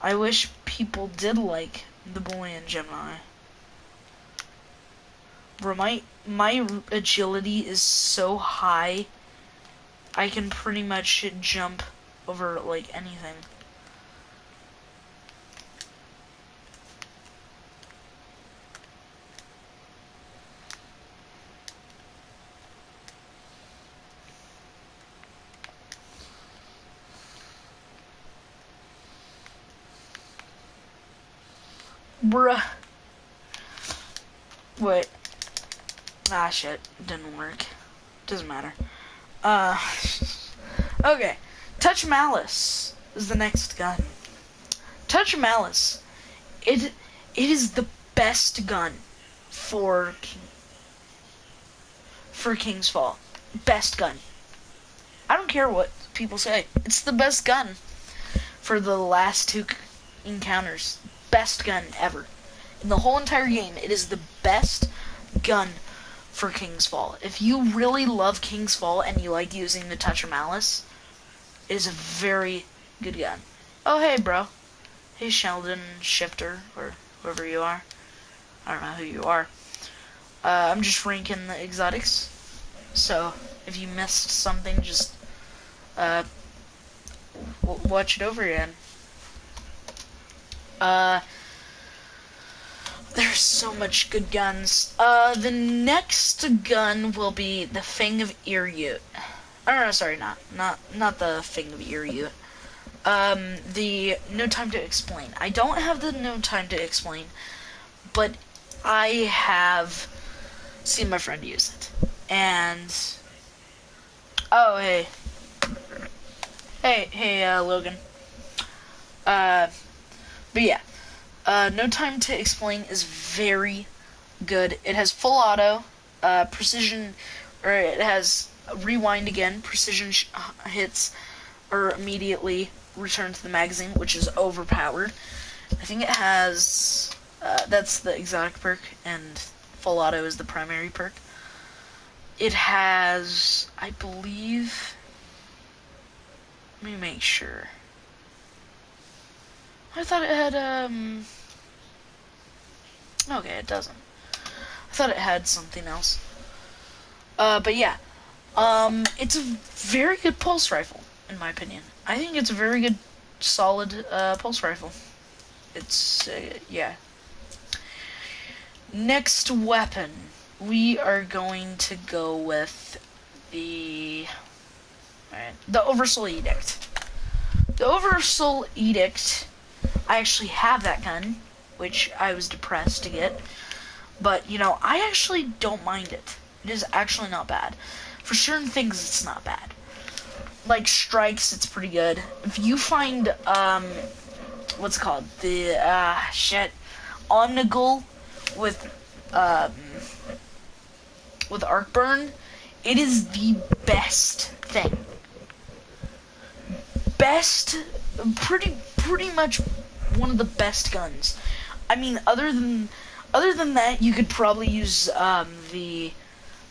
I wish people did like the Bullion Gemini. Bro, my agility is so high, I can pretty much jump over, like, anything. Bruh. Wait. Ah, shit. Didn't work. Doesn't matter. Okay. Touch Malice is the next gun. Touch Malice. It is the best gun for King's Fall. Best gun. I don't care what people say. It's the best gun for the last 2 encounters. Best gun ever. In the whole entire game, it is the best gun for King's Fall. If you really love King's Fall and you like using the Touch of Malice, it is a very good gun. Oh, hey, bro. Hey, Sheldon Shifter, or whoever you are. I don't know who you are. I'm just ranking the exotics. So, if you missed something, just watch it over again. There's so much good guns. The next gun will be the Fang of Eryut. Oh, no, sorry, not the Fang of Eryut. The No Time to Explain. I don't have the No Time to Explain, but I have seen my friend use it. And oh, hey, Logan. But yeah. No Time to Explain is very good. It has full auto, precision, or it has rewind again, precision hits are immediately returned to the magazine, which is overpowered. I think it has, that's the exotic perk, and full auto is the primary perk. It has, I believe, let me make sure. I thought it had, okay, it doesn't. I thought it had something else. But yeah. It's a very good pulse rifle, in my opinion. I think it's a very good, solid, pulse rifle. It's, yeah. Next weapon. We are going to go with the Oversoul Edict. The Oversoul Edict, I actually have that gun, which I was depressed to get. But, you know, I actually don't mind it. It is actually not bad. For certain things, it's not bad. Like strikes, it's pretty good. If you find, what's it called? The, Omnigul with Arc Burn, it is the best thing. best, pretty much one of the best guns. I mean, other than that, you could probably use the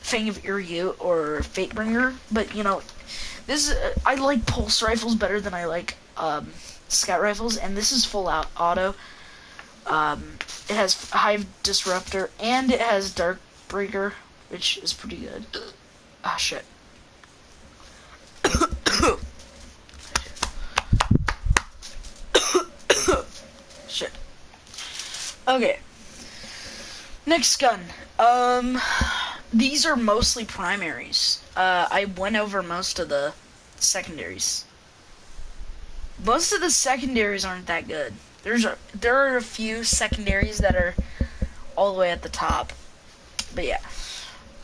Fang of Iriu or Fatebringer, but you know, this is, I like pulse rifles better than I like scout rifles, and this is full out auto. It has Hive Disruptor and it has Dark Breaker, which is pretty good. Ah, shit. Shit. Okay. Next gun. These are mostly primaries. I went over most of the secondaries. Most of the secondaries aren't that good. There are a few secondaries that are all the way at the top. But yeah.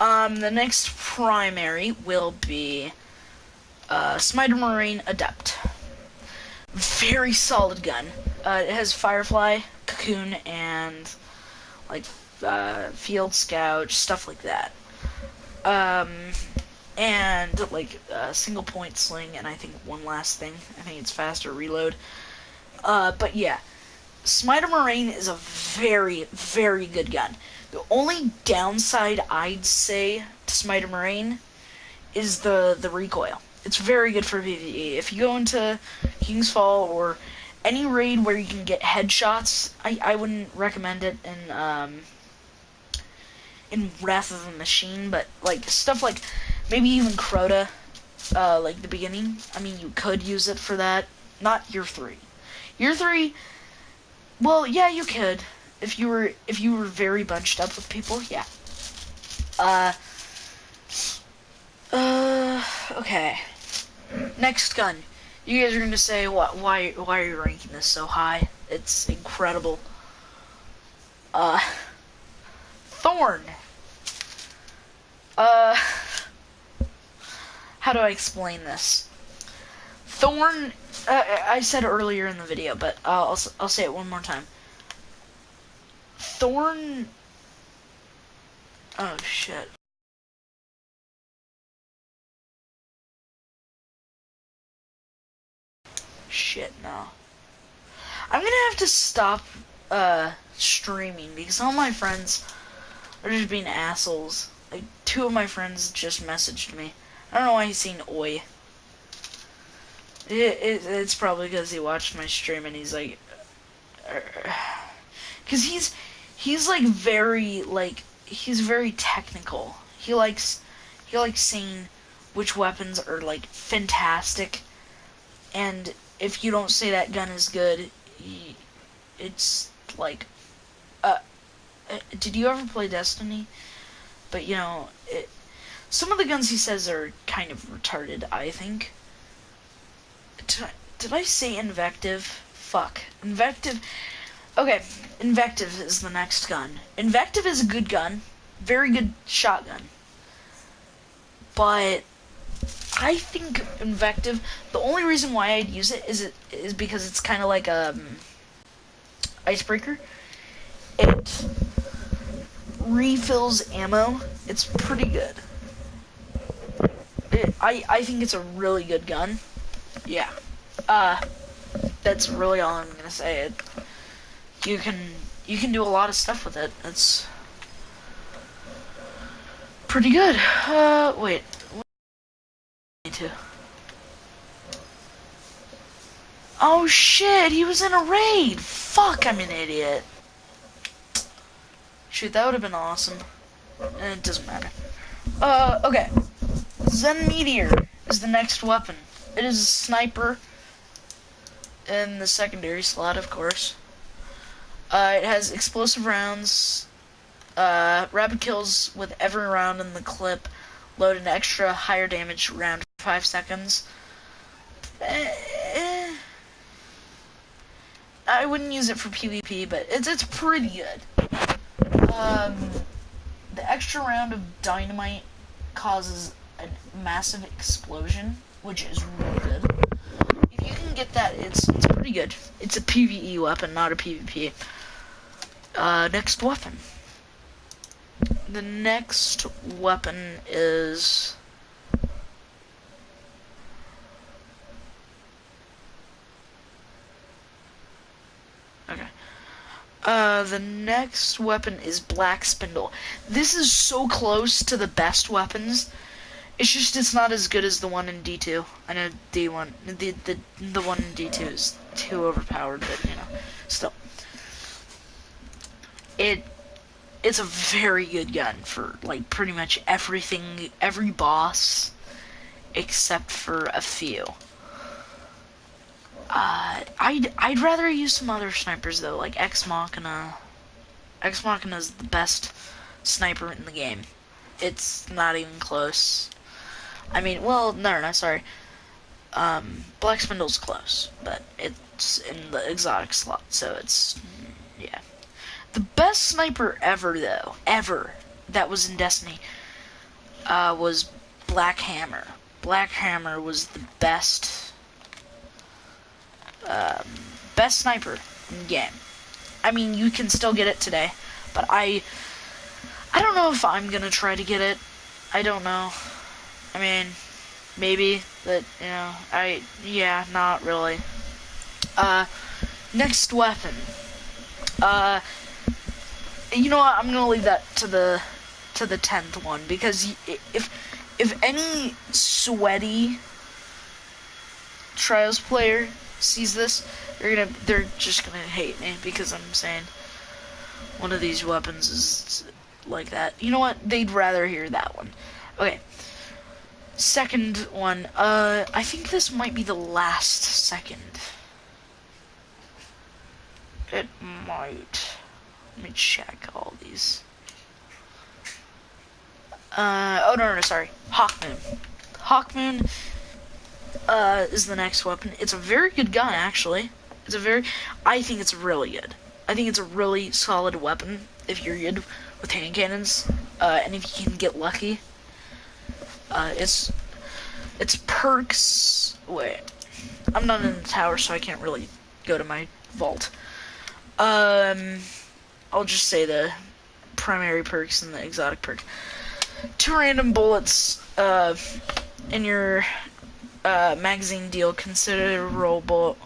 The next primary will be Smiter Marine Adept. Very solid gun. It has Firefly, Cocoon, and like Field Scout, stuff like that. And like single point sling, and I think one last thing. I think it's faster reload. But yeah, Smiter Marine is a very, very good gun. The only downside I'd say to Smiter Marine is the recoil. It's very good for PvE. If you go into King's Fall or any raid where you can get headshots, I wouldn't recommend it in Wrath of the Machine, but like stuff like maybe even Crota, like the beginning. I mean, you could use it for that. Not year 3. Year 3, well, yeah, you could if you were very bunched up with people. Yeah. Okay. Next gun. You guys are gonna say, what? Why are you ranking this so high? It's incredible. Thorn. How do I explain this? Thorn. I said earlier in the video, but I'll say it one more time. Thorn. Oh shit. Shit, no. I'm gonna have to stop streaming because all my friends are just being assholes. Like, 2 of my friends just messaged me. I don't know why he's saying oi. It's probably because he watched my stream and he's like, because he's like very he's very technical. He likes saying which weapons are like fantastic, and if you don't say that gun is good, it's like, did you ever play Destiny? But you know, some of the guns he says are kind of retarded, I think. Did I say Invective? Fuck. Invective. Okay, Invective is the next gun. Invective is a good gun. Very good shotgun. But I think Invective, the only reason why I'd use it is because it's kind of like Icebreaker. It refills ammo. It's pretty good. I think it's a really good gun. Yeah. That's really all I'm gonna say. You can do a lot of stuff with it. It's pretty good. Wait. Me too. Oh shit, he was in a raid! Fuck, I'm an idiot. Shoot, that would have been awesome. It doesn't matter. Okay. Zen Meteor is the next weapon. It is a sniper in the secondary slot, of course. It has explosive rounds, rapid kills with every round in the clip, load an extra higher damage round for 5 seconds. I wouldn't use it for PvP, but it's pretty good. The extra round of dynamite causes a massive explosion, which is really good. If you can get that, it's pretty good. It's a PvE weapon, not a PvP. Next weapon. The next weapon is The next weapon is Black Spindle. This is so close to the best weapons. It's just it's not as good as the one in D2. I know D1, the one in D2 is too overpowered, but you know, still, it's a very good gun for like pretty much everything, every boss, except for a few. I'd rather use some other snipers though, like Ex Machina. Ex Machina is the best sniper in the game. It's not even close. I mean, well, no, sorry. Black Spindle's close, but it's in the exotic slot, so it's, yeah. The best sniper ever, though, that was in Destiny, was Black Hammer. Black Hammer was the best sniper in the game. I mean, you can still get it today, but I don't know if I'm gonna try to get it. I don't know. I mean, maybe, but, you know, yeah, not really. Next weapon. You know what, I'm gonna leave that to the 10th one, because if any sweaty Trials player sees this, they're just gonna hate me, because I'm saying one of these weapons is like that. You know what, they'd rather hear that one. Okay. Second one, I think this might be the last second. It might. Let me check all these. Oh no, sorry. Hawkmoon. Hawkmoon, is the next weapon. It's a very good gun, actually. I think it's really good. I think it's a really solid weapon if you're good with hand cannons, and if you can get lucky. It's perks. Wait, I'm not in the tower, so I can't really go to my vault. I'll just say the primary perks and the exotic perk. 2 random bullets in your magazine deal considerable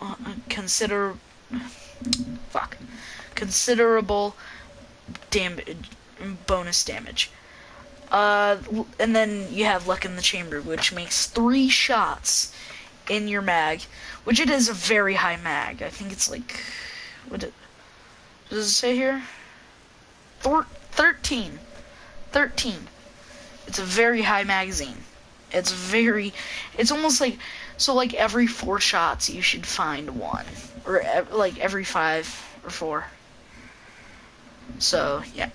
bonus damage. And then you have Luck in the Chamber, which makes 3 shots in your mag, which it is a very high mag. I think it's like, what does it say here? 13. It's a very high magazine. It's almost like, so like every 4 shots you should find 1, or like every 5 or 4. So yeah,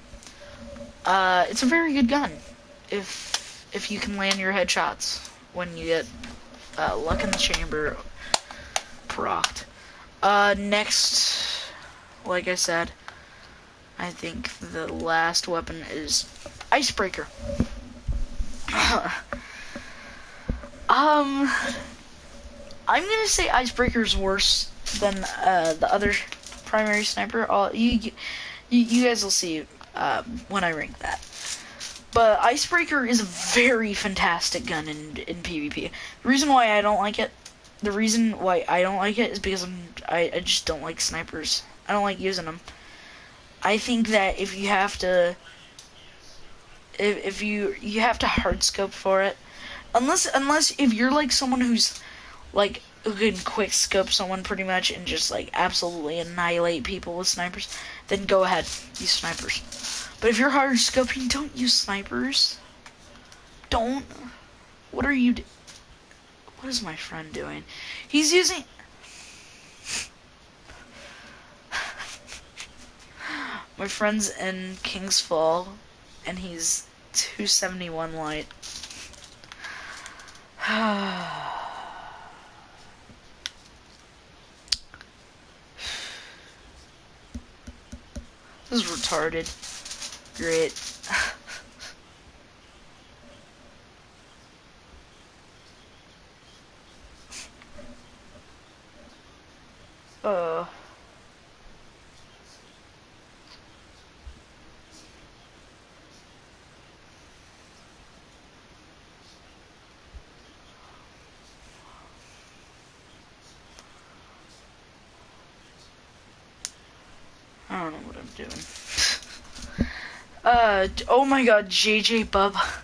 it's a very good gun if you can land your headshots when you get Luck in the Chamber procced. Next, like I said, I think the last weapon is Icebreaker. I'm gonna say Icebreaker's worse than the other primary sniper. You guys will see when I rank that. But Icebreaker is a very fantastic gun in PvP. The reason why I don't like it is because I just don't like snipers. I don't like using them. I think that if you have to, if you have to hard scope for it, unless if you're like someone who's like who can quick scope someone pretty much and just like absolutely annihilate people with snipers, then go ahead, use snipers. But if you're hard scoping, don't use snipers. Don't. What are you? What is my friend doing? He's using. My friend's in King's Fall, and he's 271 light. This is retarded. Great. I don't know know what I'm doing. Oh my god, JJ Bubba.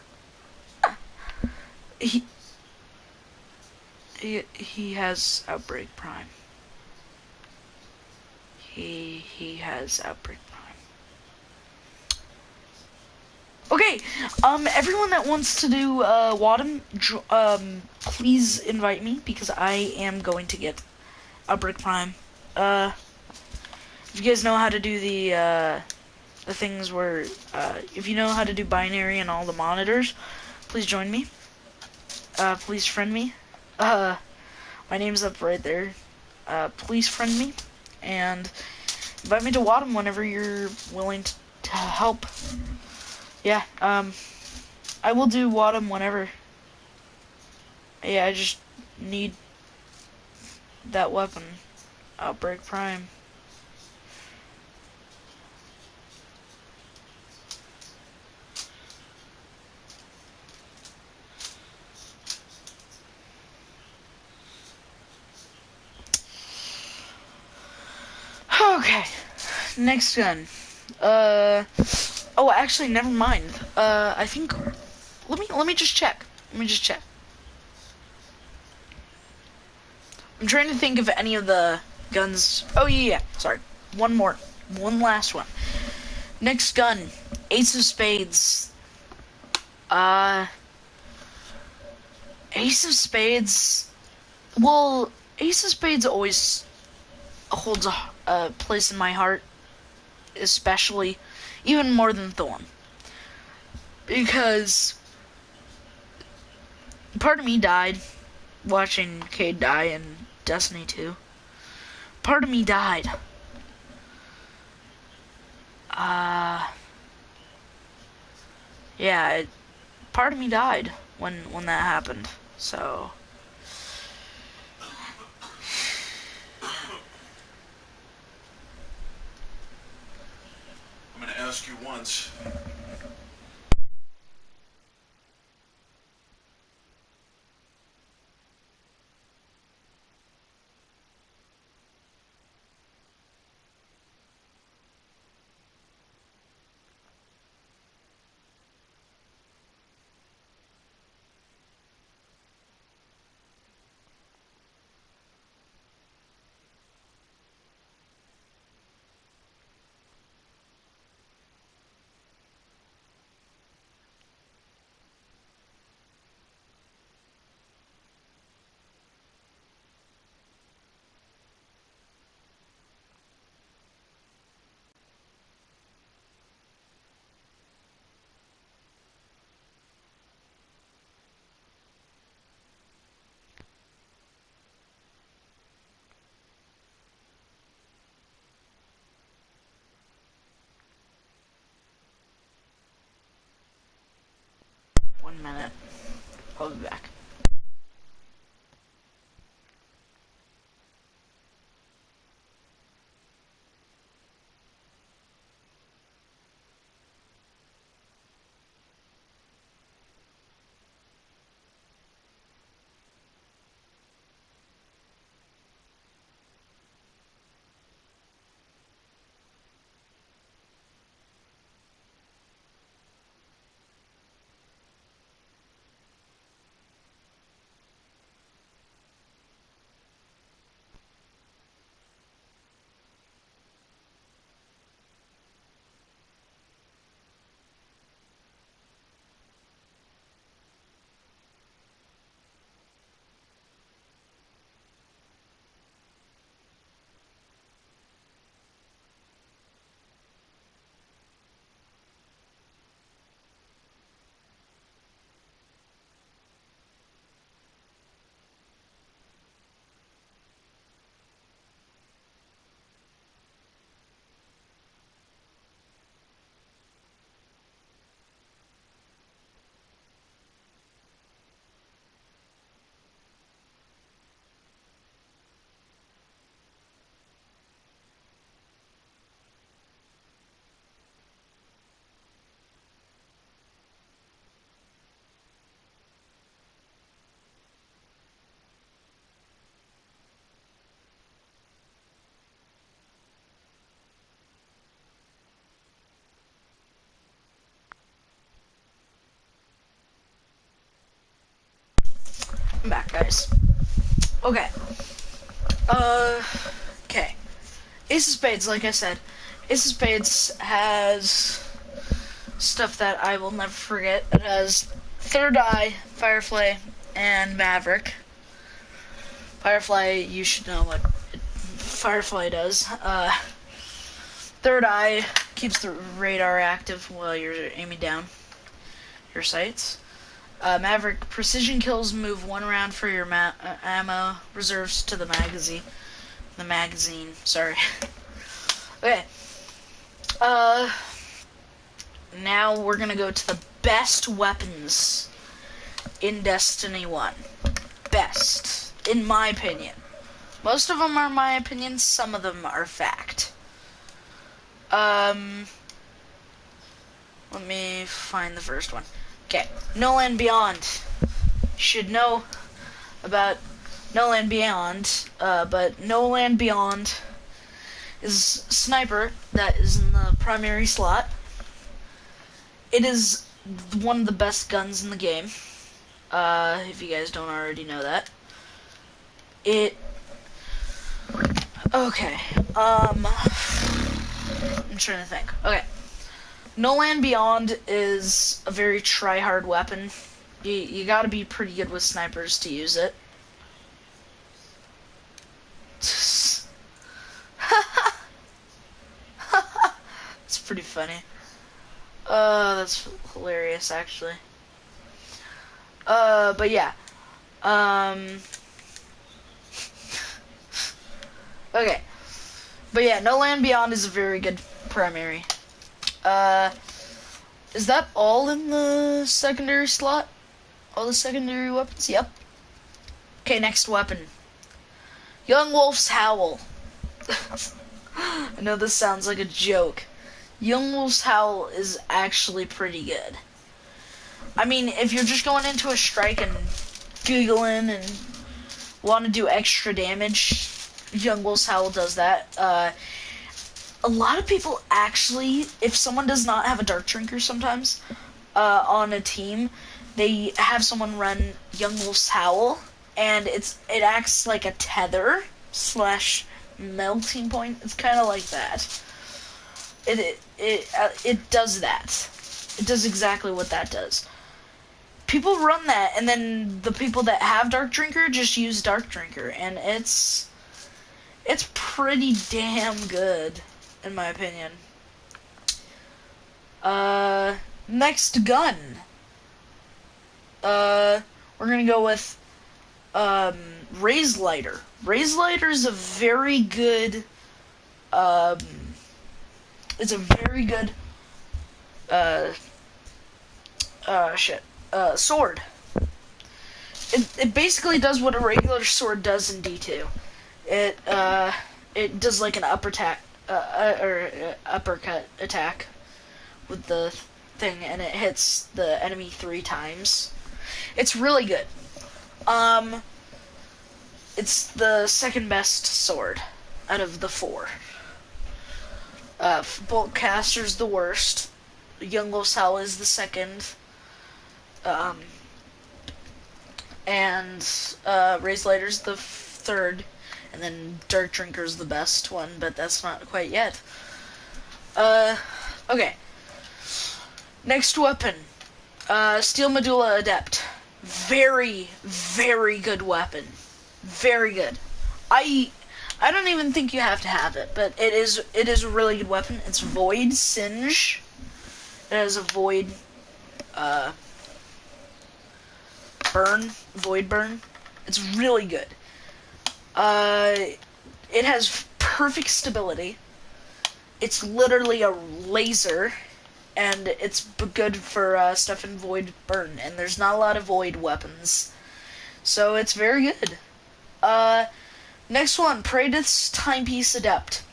He has Outbreak Prime. He has Outbreak Prime. Okay, everyone that wants to do Wadham, please invite me because I am going to get Outbreak Prime. If you guys know how to do the things where if you know how to do binary and all the monitors, please join me. Please friend me. My name's up right there. Please friend me and invite me to Wadham whenever you're willing to help. Yeah, I will do Wadham whenever. Yeah, I just need that weapon. Outbreak Prime. Okay, next gun. Oh, actually, never mind. I think. Let me just check. Let me just check. I'm trying to think of any of the guns. Oh yeah. Sorry. One more. One last one. Next gun. Ace of Spades. Uh, Ace of Spades. Well, Ace of Spades always holds a place in my heart, especially, even more than Thorn, because part of me died watching Cade die in Destiny 2. Part of me died. Yeah, part of me died when that happened. So, I'm gonna ask you once. one minute. I'll be back. I'm back, guys. Okay. Okay. Ace of Spades, like I said. Ace of Spades has stuff that I will never forget. It has Third Eye, Firefly, and Maverick. Firefly, you should know what Firefly does. Third Eye keeps the radar active while you're aiming down your sights. Maverick, precision kills move 1 round for your ammo reserves to the magazine. Sorry. Okay. Now we're gonna go to the best weapons in Destiny 1. Best, in my opinion. Most of them are my opinion, some of them are fact. Let me find the first one. Okay, No Land Beyond. You should know about No Land Beyond, but No Land Beyond is Sniper that is in the primary slot. It is one of the best guns in the game, if you guys don't already know that. Okay, I'm trying to think. Okay. No Land Beyond is a very try-hard weapon. You gotta be pretty good with snipers to use it. It's pretty funny. That's hilarious, actually. But yeah. Okay. But yeah, No Land Beyond is a very good primary. Is that all in the secondary slot? All the secondary weapons? Yep. Okay, next weapon. Young Wolf's Howl. I know this sounds like a joke. Young Wolf's Howl is actually pretty good. I mean, if you're just going into a strike and giggling and want to do extra damage, Young Wolf's Howl does that. A lot of people actually, if someone does not have a Dark Drinker sometimes on a team, they have someone run Young Wolf's Howl, and it acts like a tether / melting point. It's kind of like that. It does that. It does exactly what that does. People run that, and then the people that have Dark Drinker just use Dark Drinker, and it's pretty damn good, in my opinion. Next gun. We're gonna go with Raise Lighter. Raise Lighter is a very good it's a very good sword. It basically does what a regular sword does in D2. It does like an uppercut attack with the thing, and it hits the enemy 3 times. It's really good. It's the second best sword out of the 4. Boltcaster's the worst. Young Wolf's Howl is the second. And Raise Lighter's the third. And then Dark Drinker's the best one, but that's not quite yet. Okay. Next weapon. Steel Medulla Adept. Very, very good weapon. Very good. I don't even think you have to have it, but it is a really good weapon. It's Void Singe. It has a Void Void Burn. It's really good. It has perfect stability. It's literally a laser, and it's good for stuff in Void Burn, and there's not a lot of Void weapons. So it's very good. Next one, Praedyth's Timepiece Adept.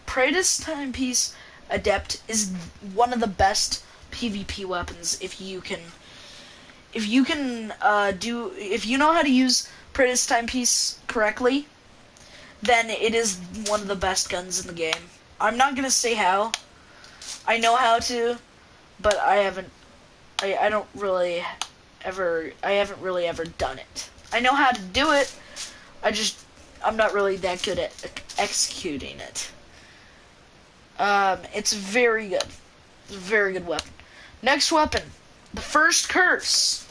Praedyth's Timepiece Adept is one of the best PvP weapons if you know how to use Praedyth's Timepiece correctly, then it is one of the best guns in the game. I'm not gonna say how. I know how to, but I don't really haven't really ever done it. I know how to do it. I'm not really that good at executing it. It's very good. It's a very good weapon. Next weapon, the first curse.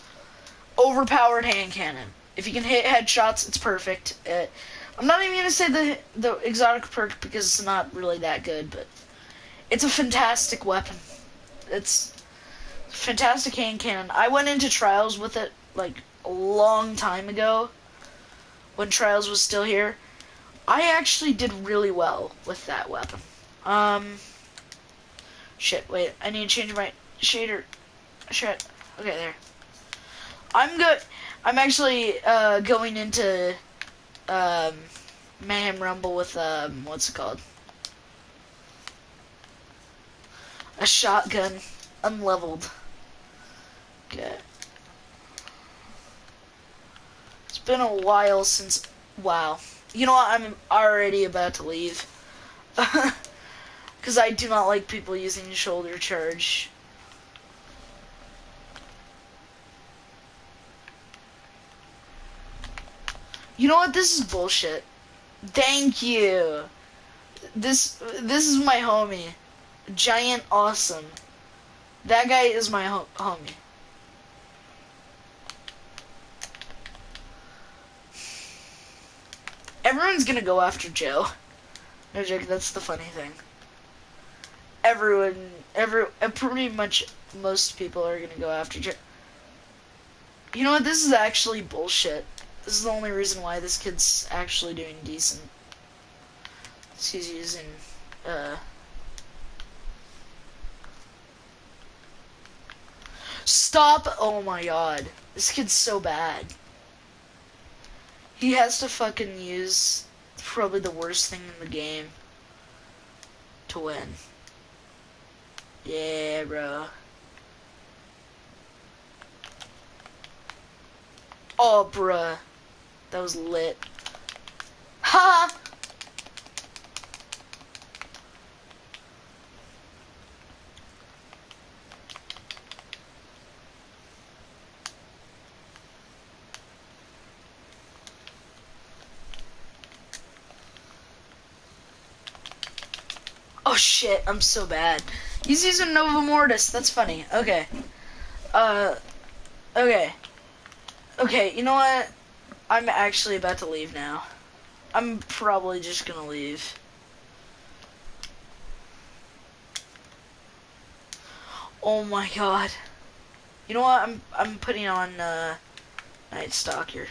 Overpowered hand cannon. If you can hit headshots, it's perfect. I'm not even gonna say the exotic perk because it's not really that good, but it's a fantastic weapon. It's a fantastic hand cannon. I went into trials with it like a long time ago when trials was still here. I actually did really well with that weapon. Shit, wait, I need to change my shader. Shit. Okay, there. I'm actually going into Mayhem Rumble with what's it called? A shotgun, unleveled. Okay. It's been a while since. Wow. You know what? I'm already about to leave. Because I do not like people using shoulder charge. You know what? This is bullshit. Thank you. This is my homie. Giant Awesome. That guy is my homie. Everyone's gonna go after Joe. No joke, that's the funny thing. Pretty much most people are gonna go after Joe. You know what? This is actually bullshit. This is the only reason why this kid's actually doing decent. He's using, Stop! Oh my god. This kid's so bad. He has to fucking use probably the worst thing in the game to win. Yeah, bro. Oh, bruh. That was lit. Ha! Oh shit, I'm so bad. He's using Nova Mortis. That's funny. Okay. Okay. Okay, you know what? I'm actually about to leave now. I'm probably just gonna leave. Oh my god. You know what? I'm putting on Night Stalker.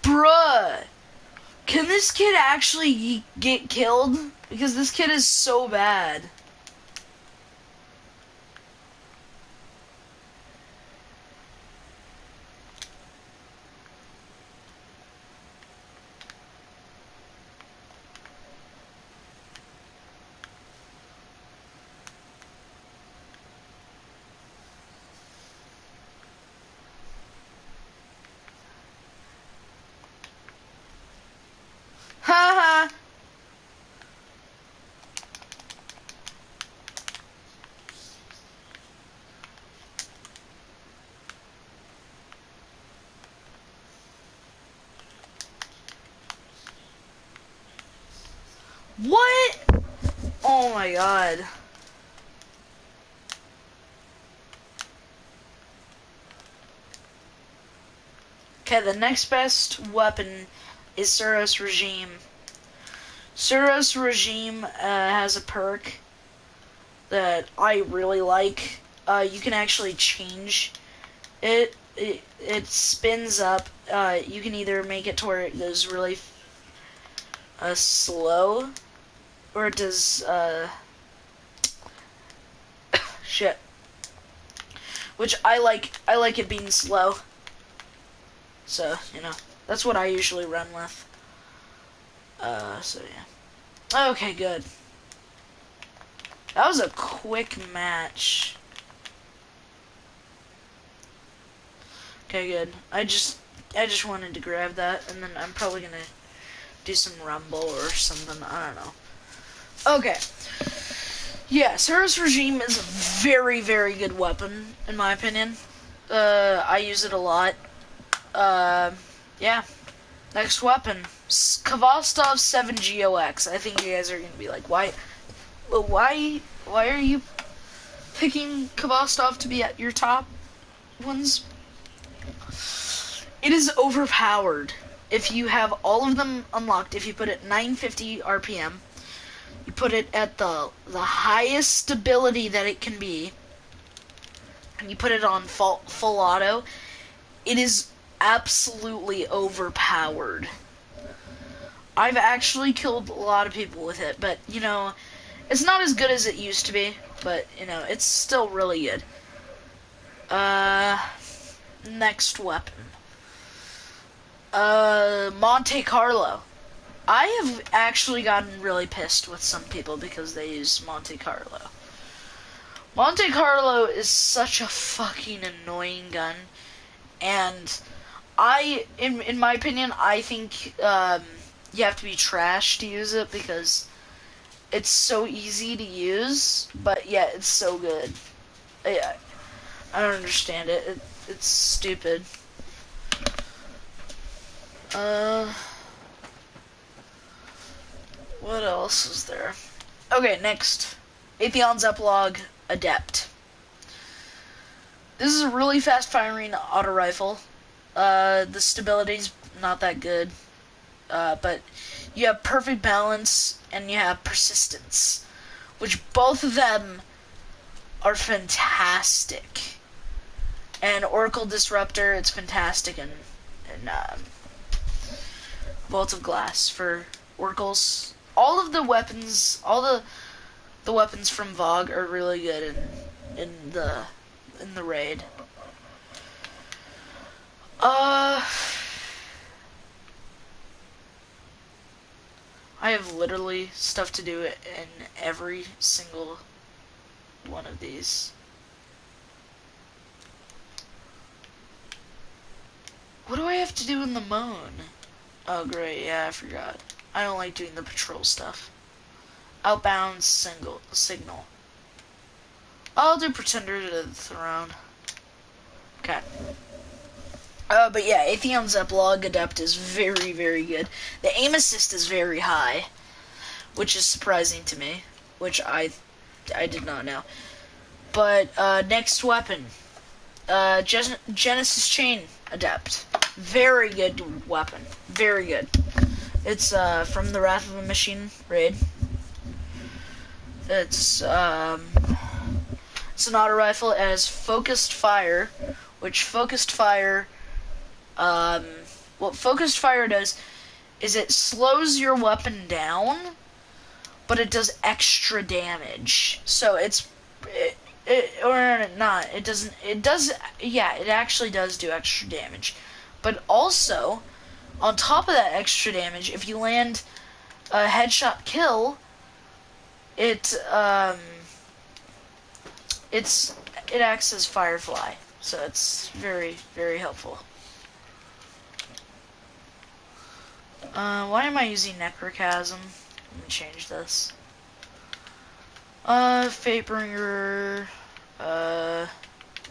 Bruh! Can this kid actually get killed? Because this kid is so bad. Haha! What? Oh my god. Okay, the next best weapon is Suros Regime. Suros Regime has a perk that I really like. You can actually change it. It spins up. You can either make it to where it goes really slow, or it does shit. Which I like. I like it being slow. So you know, that's what I usually run with. So yeah. Okay, good. That was a quick match. Okay, good. I just wanted to grab that, and then I'm probably gonna do some rumble or something. I don't know. Okay. Yeah, Service Regime is a very, very good weapon, in my opinion. I use it a lot. Yeah. Next weapon. Kvostov 7GOX. I think you guys are gonna be like, why are you picking Kvostov to be at your top ones? It is overpowered. If you have all of them unlocked, if you put it 950 RPM, you put it at the highest stability that it can be, and you put it on full auto, it is absolutely overpowered. I've actually killed a lot of people with it, but, you know, it's not as good as it used to be, but, you know, it's still really good. Next weapon. Monte Carlo. I have actually gotten really pissed with some people because they use Monte Carlo. Monte Carlo is such a fucking annoying gun, and in my opinion, I think you have to be trash to use it because it's so easy to use, but yet it's so good. I don't understand it. It's stupid. What else is there? Okay, next. Atheon's Epilogue Adept. This is a really fast firing auto rifle. The stability's not that good. But you have perfect balance and you have persistence, which both of them are fantastic. And Oracle Disruptor, it's fantastic, and Vault of Glass for Oracles. All of the weapons, all the weapons from Vogue are really good in the raid. I have literally stuff to do in every single one of these. What do I have to do in the Moon? Oh, great, yeah, I forgot. I don't like doing the patrol stuff. Outbound signal. I'll do Pretender to the Throne. Okay. But yeah, Atheon's Epilogue Adept is very, very good. The aim assist is very high, which is surprising to me, which I did not know. But, next weapon. Genesis Chain Adept. Very good weapon. Very good. It's, from the Wrath of the Machine raid. It's an auto rifle. It has focused fire, which focused fire, what focused fire does is it slows your weapon down, but it does extra damage. So it actually does do extra damage. But also, on top of that extra damage, if you land a headshot kill, it acts as Firefly. So it's very, very helpful. Why am I using Necrochasm? Let me change this. Fatebringer,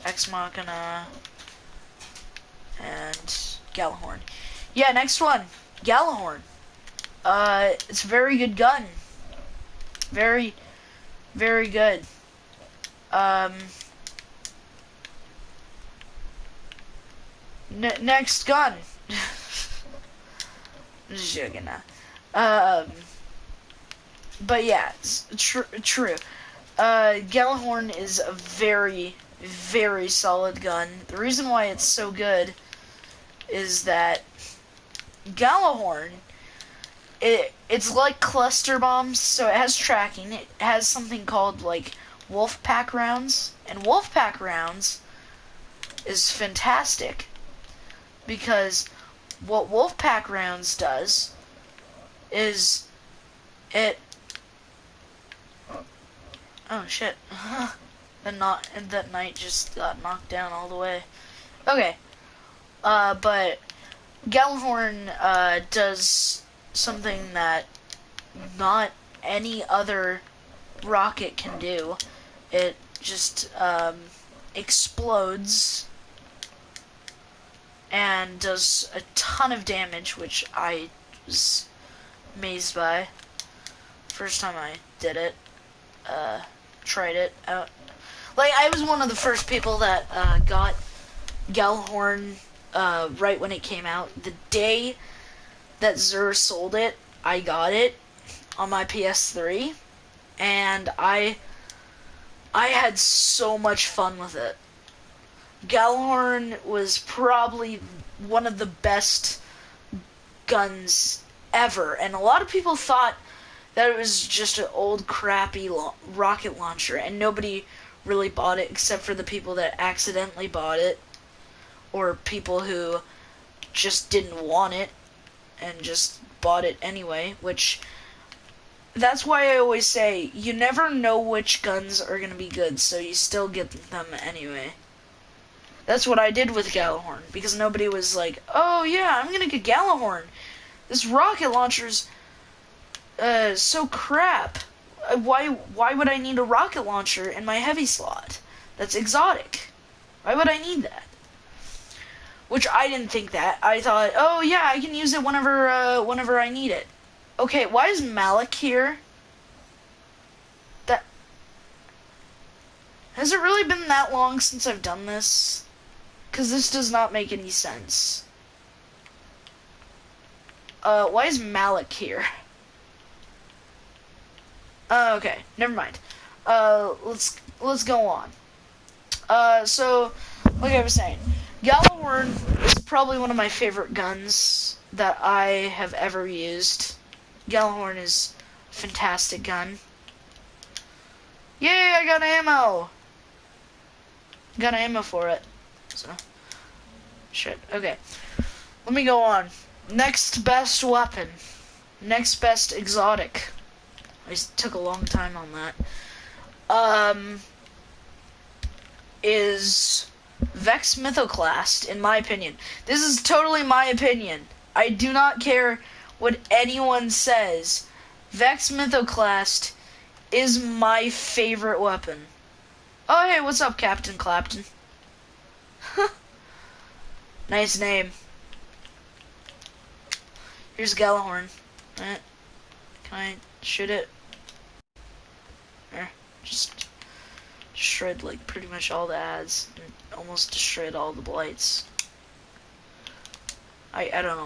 Ex Machina, and Gjallarhorn. Yeah, next one. Gjallarhorn. It's a very good gun. Very, very good. Next gun. I'm just joking now. But yeah, it's true. Gjallarhorn is a very, very solid gun. The reason why it's so good is that Gjallarhorn, it's like cluster bombs, so it has tracking. It has something called like wolf pack rounds, and wolf pack rounds is fantastic because what wolf pack rounds does is it Oh shit. And that knight just got knocked down all the way. Okay. But Gjallarhorn does something that not any other rocket can do. It just explodes and does a ton of damage, which I was amazed by. First time I did it, tried it out. Like, I was one of the first people that got Gjallarhorn right when it came out. The day that Xur sold it, I got it on my PS3, and I had so much fun with it. Gjallarhorn was probably one of the best guns ever, and a lot of people thought that it was just an old crappy rocket launcher, and nobody really bought it except for the people that accidentally bought it, or people who just didn't want it and just bought it anyway, which that's why I always say you never know which guns are going to be good, so you still get them anyway. That's what I did with Gjallarhorn, because nobody was like, oh yeah, I'm going to get Gjallarhorn. This rocket launcher's so crap. Why would I need a rocket launcher in my heavy slot? That's exotic. Why would I need that? Which I didn't think that. I thought, oh yeah, I can use it whenever I need it. Okay, why is Malik here? That has it really been that long since I've done this? Because this does not make any sense. Why is Malik here? Okay, never mind. Let's go on. So, like I was saying, Gjallarhorn is probably one of my favorite guns that I have ever used. Gjallarhorn is a fantastic gun. Yay, I got ammo! Got ammo for it. So, shit. Okay. Let me go on. Next best weapon. Next best exotic. I took a long time on that. Is Vex Mythoclast, in my opinion. This is totally my opinion. I do not care what anyone says. Vex Mythoclast is my favorite weapon. Oh, hey, what's up, Captain Clapton? Nice name. Here's Gjallarhorn. Can I shoot it? Just destroyed like pretty much all the ads and almost destroyed all the blights. I don't know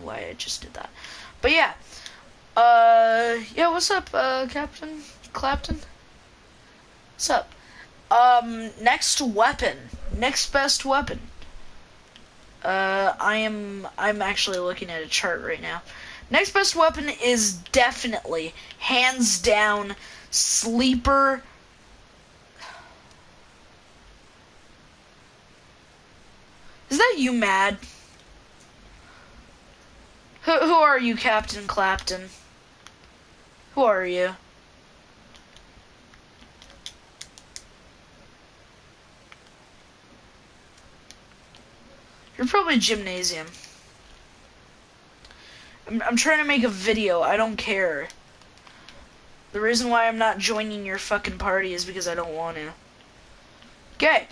why I just did that. But yeah. Yeah, what's up, Captain Clapton? What's up? Next weapon. Next best weapon. I'm actually looking at a chart right now. Next best weapon is definitely, hands down, Sleeper. Is that you, Mad? Who are you, Captain Clapton? Who are you? You're probably Gymnasium. I'm trying to make a video. I don't care. The reason why I'm not joining your fucking party is because I don't want to. Okay,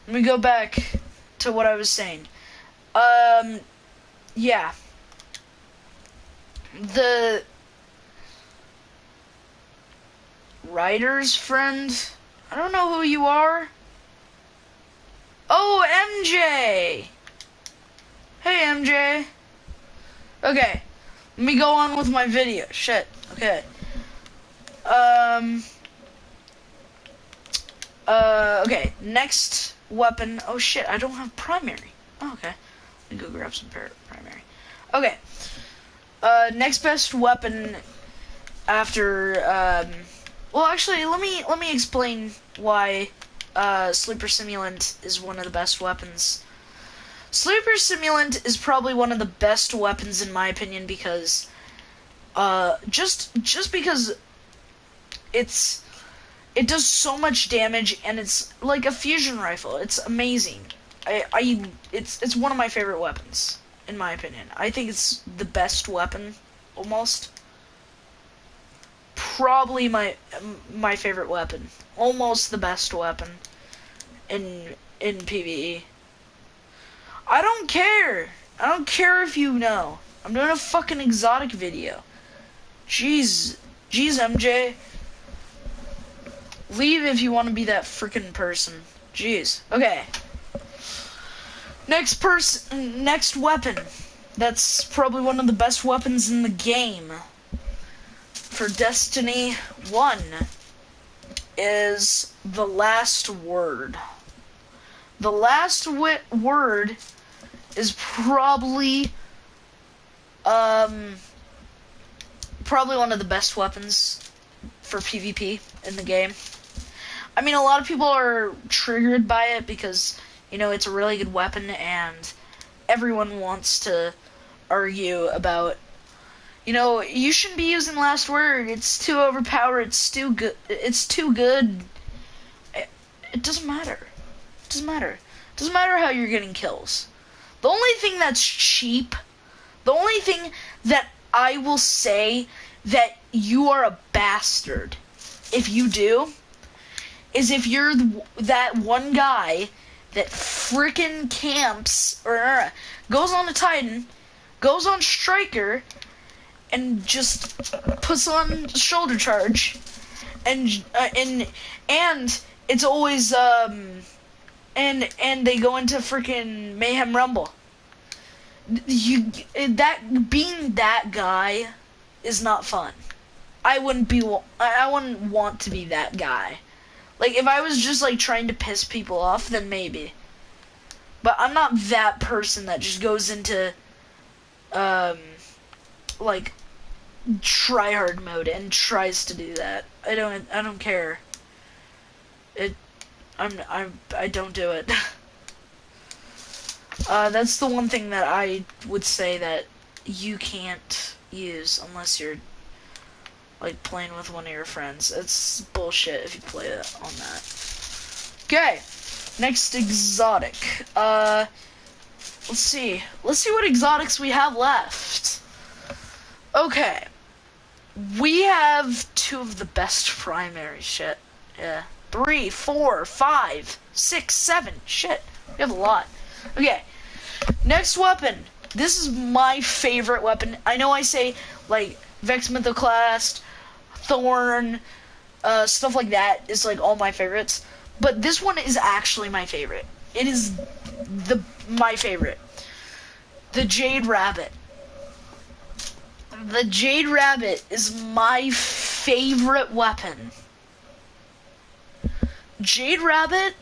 let me go back to what I was saying. Yeah. The writer's friend? I don't know who you are. Oh, MJ! Hey, MJ. Okay, let me go on with my video. Shit. Okay. Okay, next weapon. Oh shit, I don't have primary. Oh, okay. Let me go grab some primary. Okay. Next best weapon after, well, actually, let me explain why, Sleeper Simulant is one of the best weapons. Sleeper Simulant is probably one of the best weapons in my opinion because, just because it's It does so much damage, and it's like a fusion rifle. It's amazing. It's one of my favorite weapons, in my opinion. I think it's the best weapon, almost. Probably my favorite weapon. Almost the best weapon in PvE. I don't care. I don't care if you know. I'm doing a fucking exotic video. Jeez, MJ. Leave if you want to be that freaking person. Jeez. Okay. Next weapon. That's probably one of the best weapons in the game. For Destiny 1 is the last word. The last word is probably one of the best weapons for PvP in the game. I mean, a lot of people are triggered by it because, you know, it's a really good weapon and everyone wants to argue about, you know, you shouldn't be using last word. It's too overpowered. It's too good. It doesn't matter. It doesn't matter. It doesn't matter how you're getting kills. The only thing that's cheap, the only thing that I will say that you are a bastard if you do, is if you're that one guy that frickin' camps, or goes on a Titan, goes on Striker, and just puts on shoulder charge, and it's always, and they go into frickin' Mayhem Rumble. Being that guy is not fun. I wouldn't want to be that guy. Like, if I was just, like, trying to piss people off, then maybe. But I'm not that person that just goes into, like, tryhard mode and tries to do that. I don't care. I don't do it. That's the one thing that I would say that you can't use unless you're, like, playing with one of your friends. It's bullshit if you play it on that. Okay, next exotic. Let's see what exotics we have left. Okay, we have two of the best primary shit. Yeah, 3, 4, 5, 6, 7. Shit, we have a lot. Okay, next weapon. This is my favorite weapon. I know I say, like, Vex Mythoclast, Thorn, stuff like that is, like, all my favorites. But this one is actually my favorite. It is my favorite. The Jade Rabbit. The Jade Rabbit is my favorite weapon. Jade Rabbit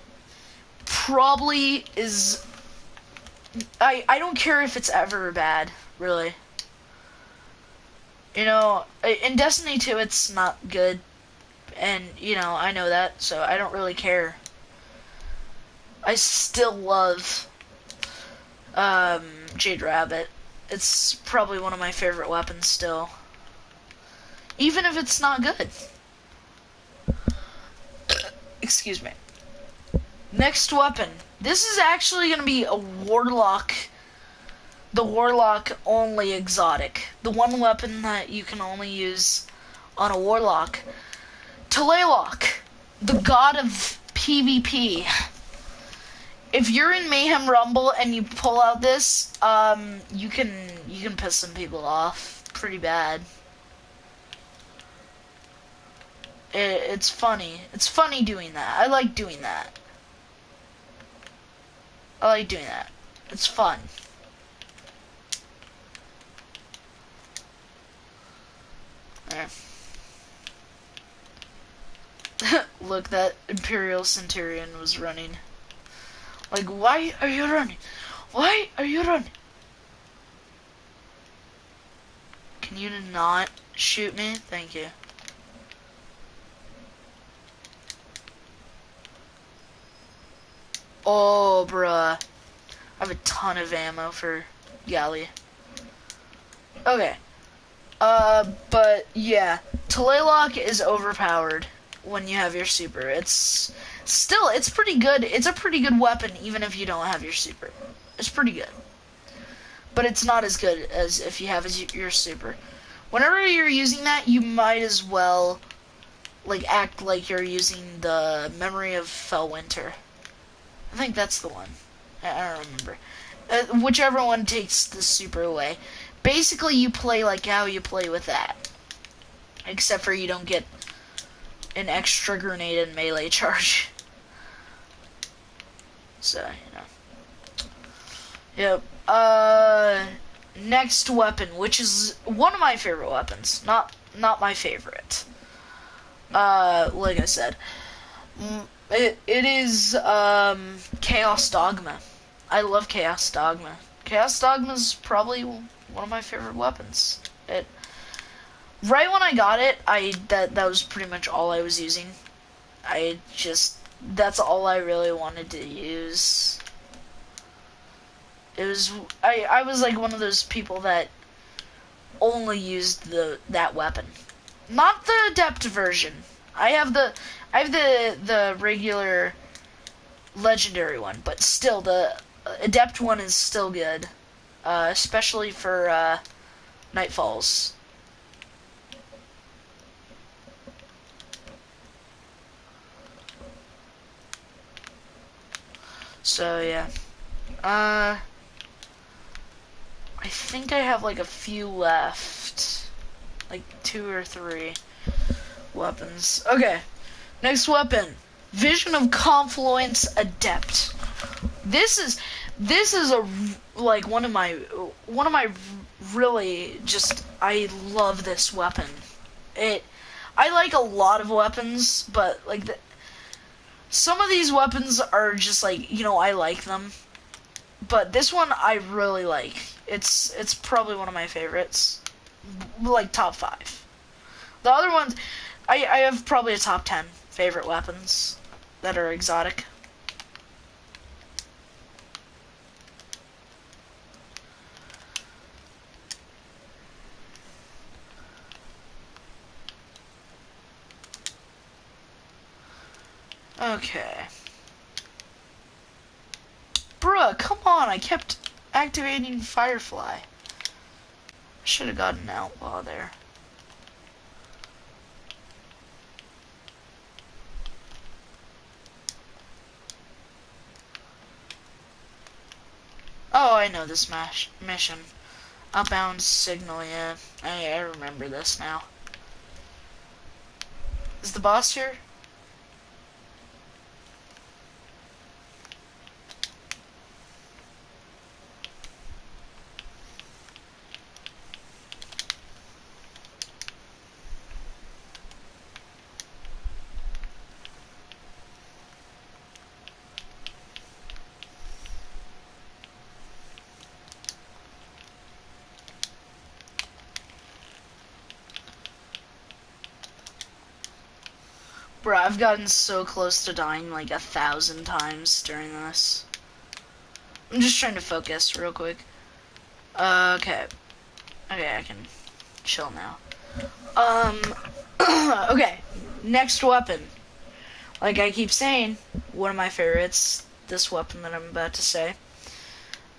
probably is... I don't care if it's ever bad, really. You know, in Destiny 2 it's not good, and, you know, I know that, so I don't really care. I still love Jade Rabbit. It's probably one of my favorite weapons still. Even if it's not good. Excuse me. Next weapon. This is actually going to be a Warlock. The Warlock only exotic. The one weapon that you can only use on a Warlock. Talaylock. The god of PvP. If you're in Mayhem Rumble and you pull out this, you can piss some people off pretty bad. It's funny. It's funny doing that. I like doing that. It's fun. There. Look, that Imperial Centurion was running. Like, why are you running? Why are you running? Can you not shoot me? Thank you. Oh, bruh. I have a ton of ammo for Galley. Okay. But, yeah. Talaylock is overpowered. when you have your super. It's pretty good. It's a pretty good weapon even if you don't have your super. It's pretty good. But it's not as good as if you have your super. Whenever you're using that, you might as well like act like you're using the Memory of Felwinter. I think that's the one. I don't remember. Whichever one takes the super away. Basically, you play like how you play with that. Except for you don't get an extra grenade and melee charge. So, Yep. Next weapon, which is one of my favorite weapons. Not my favorite. Like I said. It is, Chaos Dogma. I love Chaos Dogma. Chaos Dogma is probably one of my favorite weapons. Right when I got it, that was pretty much all I was using. That's all I really wanted to use. I was like one of those people that only used that weapon. Not the adept version. I have the regular legendary one, but still the adept one is still good, especially for Nightfalls. So yeah, I think I have like a few left, like 2 or 3 weapons. Okay, next weapon, Vision of Confluence Adept. This is like one of my really just, I love this weapon. I like a lot of weapons, but like some of these weapons are just like, I like them. But this one I really like. It's probably one of my favorites. Like top 5. The other ones, I have probably a top 10 favorite weapons that are exotic. Okay. Bruh, come on, I kept activating Firefly. I should have gotten an outlaw there. Oh, I know this mission. Outbound signal, yeah. I remember this now. Is the boss here? Bruh, I've gotten so close to dying like 1,000 times during this. I'm just trying to focus real quick. Okay. Okay, I can chill now. Okay. Next weapon. Like I keep saying, one of my favorites, this weapon that I'm about to say.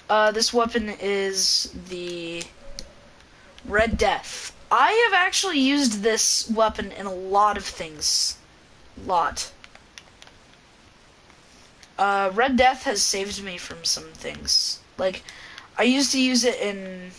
This weapon is the Red Death. I have actually used this weapon in a lot of things. Red Death has saved me from some things. Like, I used to use it in,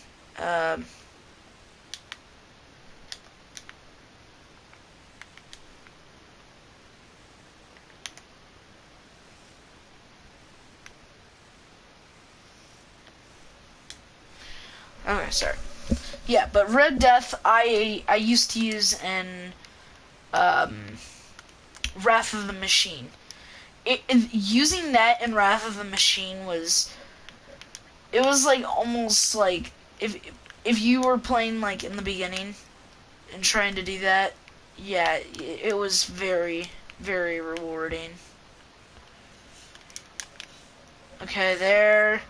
okay, sorry. Yeah, but Red Death, I used to use in, Wrath of the Machine. Using that in Wrath of the Machine was like almost like if you were playing like in the beginning and trying to do that, yeah, it was very, very rewarding. Okay, there.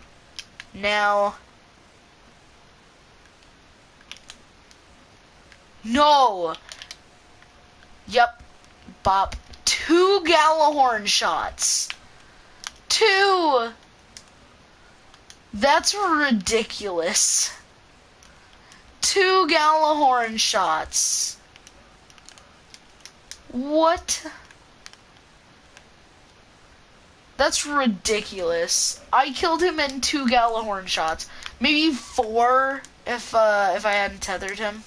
Now. No! Yep. bop. 2 Gallahorn shots. 2! That's ridiculous. 2 Gallahorn shots. What? That's ridiculous. I killed him in 2 Gallahorn shots. Maybe 4 if I hadn't tethered him.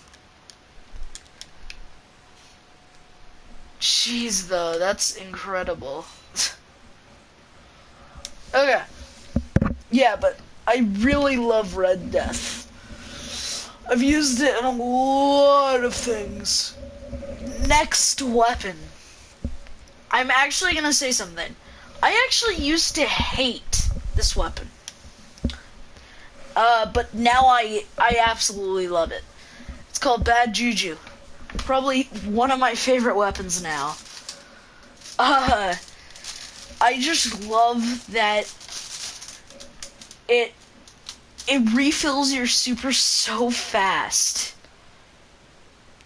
Jeez, though, that's incredible. Okay. Yeah, but I really love Red Death. I've used it in a lot of things. Next weapon. I'm actually gonna say something. I actually used to hate this weapon. But now I absolutely love it. It's called Bad Juju. Probably one of my favorite weapons now. I just love that it refills your super so fast.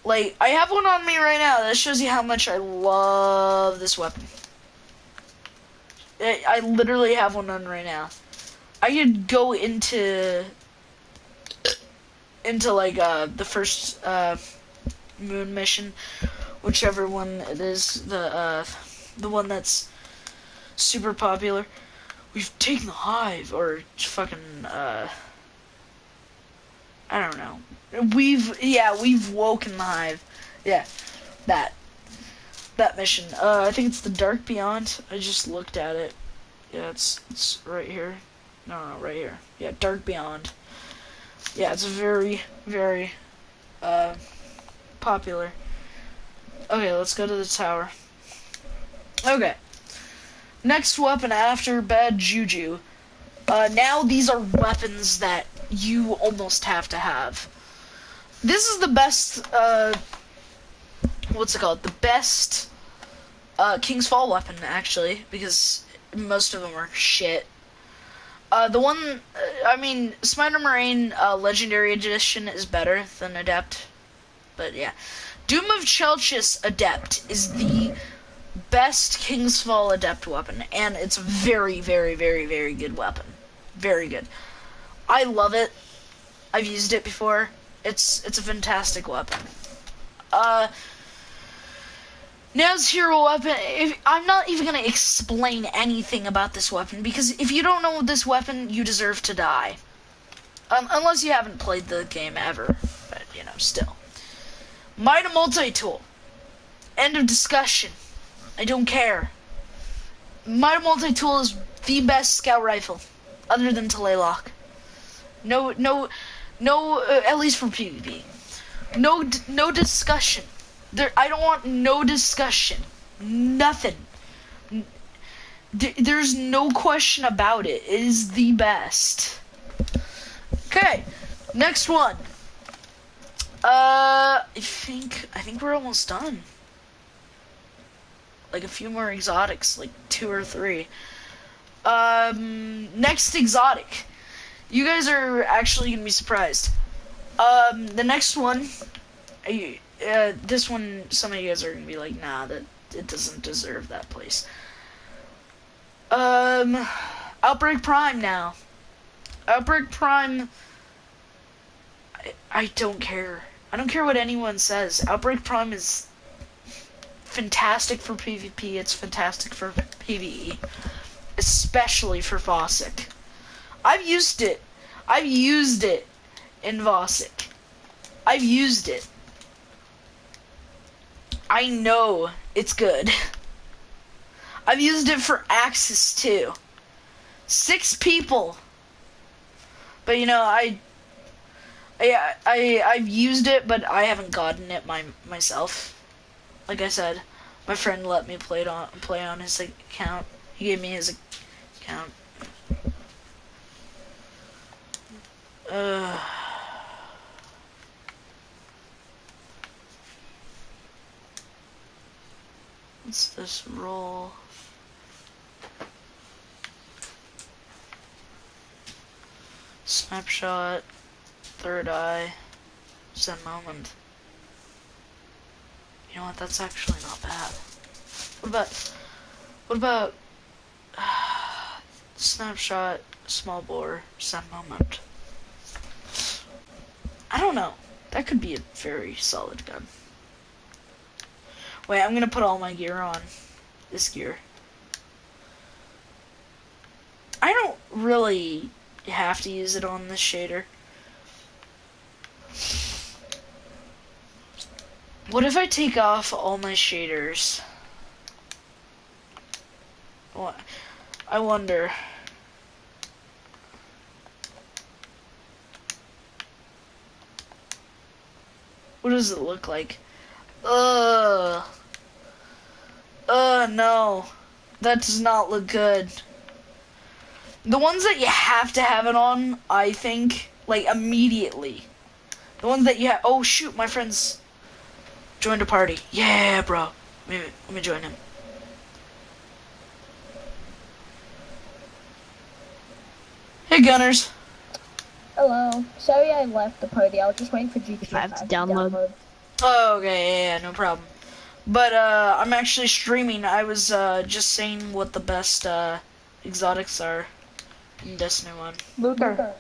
Like, I have one on me right now. That shows you how much I love this weapon. I literally have one on right now. I could go into like the first moon mission, whichever one it is, the one that's super popular. We've taken the hive, or fucking I don't know. We've woken the hive. Yeah, that mission. I think it's the Dark Beyond. I just looked at it. Yeah, it's right here. No, right here. Yeah, Dark Beyond. Yeah, it's very, very popular. Okay, let's go to the tower. Okay. Next weapon after Bad Juju. Now these are weapons that you almost have to have. This is the best, what's it called? The best King's Fall weapon, actually, because most of them are shit. The one, Spider Marine Legendary Edition is better than Adept, but yeah. Doom of Chelchis Adept is the best King's Fall Adept weapon, and it's a very, very, very, very good weapon. Very good. I love it. I've used it before. It's a fantastic weapon. Now's hero weapon. I'm not even gonna explain anything about this weapon, because if you don't know this weapon, you deserve to die. Unless you haven't played the game ever, but still. Mida Multi-Tool. End of discussion. I don't care. Mida Multi-Tool is the best scout rifle, other than Tlaloc. No, at least for PvP. No discussion. I don't want no discussion. Nothing. There's no question about it. It is the best. Okay, next one. I think we're almost done. Like a few more exotics, like 2 or 3. Next exotic. You guys are actually gonna be surprised. The next one, this one, some of you guys are gonna be like, nah, that it doesn't deserve that place. Outbreak Prime now. Outbreak Prime. I don't care. I don't care what anyone says. Outbreak Prime is fantastic for PvP. It's fantastic for PvE, especially for Vossic. I've used it in Vossic. I've used it. I know it's good. I've used it for Axis too. 6 people. But I've used it, but I haven't gotten it myself. Like I said, my friend let me play on his account. He gave me his account. What's this roll? Snapshot, Third Eye, Zen Moment. You know what, that's actually not bad. What about snapshot, small bore, snap moment? I don't know. That could be a very solid gun. Wait, I'm gonna put all my gear on. This gear. I don't really have to use it on this shader. What if I take off all my shaders? What? I wonder. What does it look like? No. That does not look good. The ones that you have to have it on, I think, like, immediately. The ones that you have... Oh, shoot, my friend's joined a party. Yeah, bro. Let me join him. Hey, Gunners. Hello. Sorry I left the party. I was just waiting for GTA 5 to download. Oh, okay, yeah, no problem. But, I'm actually streaming. I was, just saying what the best, exotics are in Destiny 1. Luther.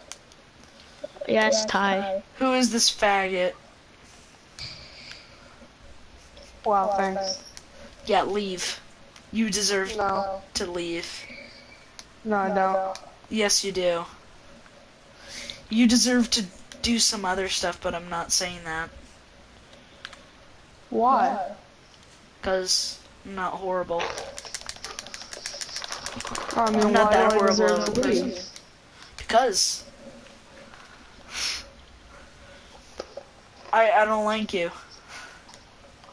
Yes, Ty. Who is this faggot? Wow, thanks. Yeah, leave. You deserve No. to leave. No, I don't. Yes, you do. You deserve to do some other stuff, but I'm not saying that. Why? Because I'm not horrible. I mean, I'm not why that do I horrible deserve of a to person. leave? Because I don't like you.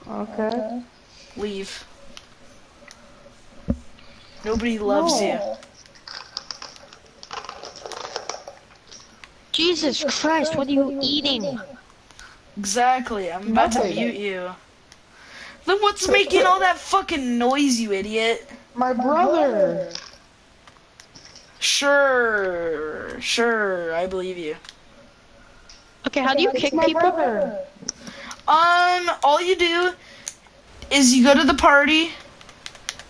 Okay. Leave. Nobody loves you. Jesus Christ, what are you eating? Exactly. I'm about to Nothing. mute you. Then what's making all that fucking noise, you idiot? My brother. Sure, I believe you. Okay, how do you kick My people? brother. All you do is you go to the party,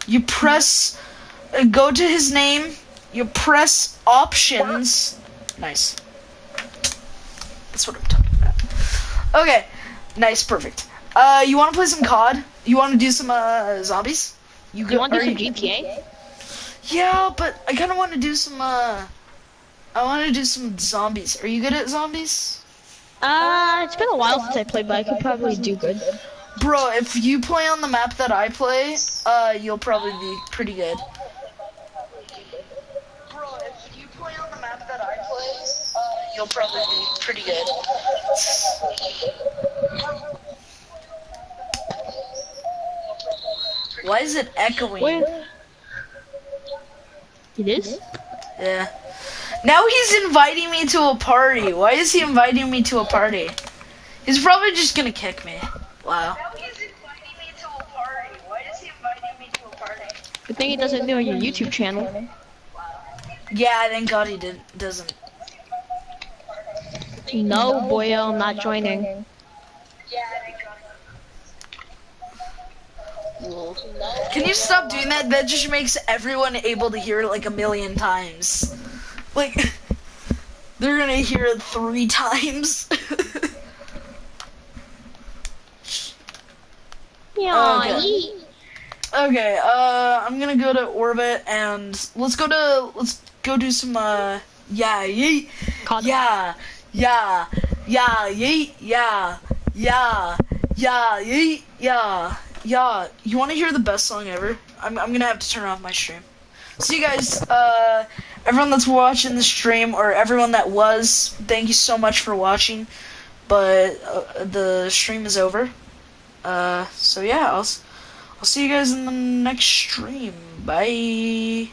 you press, go to his name, you press options. Nice. That's what I'm talking about. Okay, nice, perfect. You want to play some COD? You want to do some zombies? You want to do are some GTA? Yeah, but I kind of want to do some. I want to do some zombies. Are you good at zombies? It's been a while since I played, but I could probably do good. Bro, if you play on the map that I play, you'll probably be pretty good. Bro, if you play on the map that I play, you'll probably be pretty good. Why is it echoing? Wait. It is? Yeah. Now he's inviting me to a party. Why is he inviting me to a party? He's probably just gonna kick me. Wow. Now he's inviting me to a party. Why is he inviting me to a party? Good thing he doesn't know your YouTube channel. Yeah, thank God he doesn't. No, boyo, I'm not joining. Yeah, thank God. Can you stop doing that? That just makes everyone able to hear it like a million times. Like, they're gonna hear it 3 times. Yeah. Okay, I'm gonna go to orbit and let's go do some, yeah, yeet, COD. yeah, yeet, yeah, yeet, yeah. You wanna hear the best song ever? I'm gonna have to turn off my stream. So you guys, everyone that's watching the stream, or everyone that was, thank you so much for watching, but, the stream is over. So yeah, I'll see you guys in the next stream. Bye.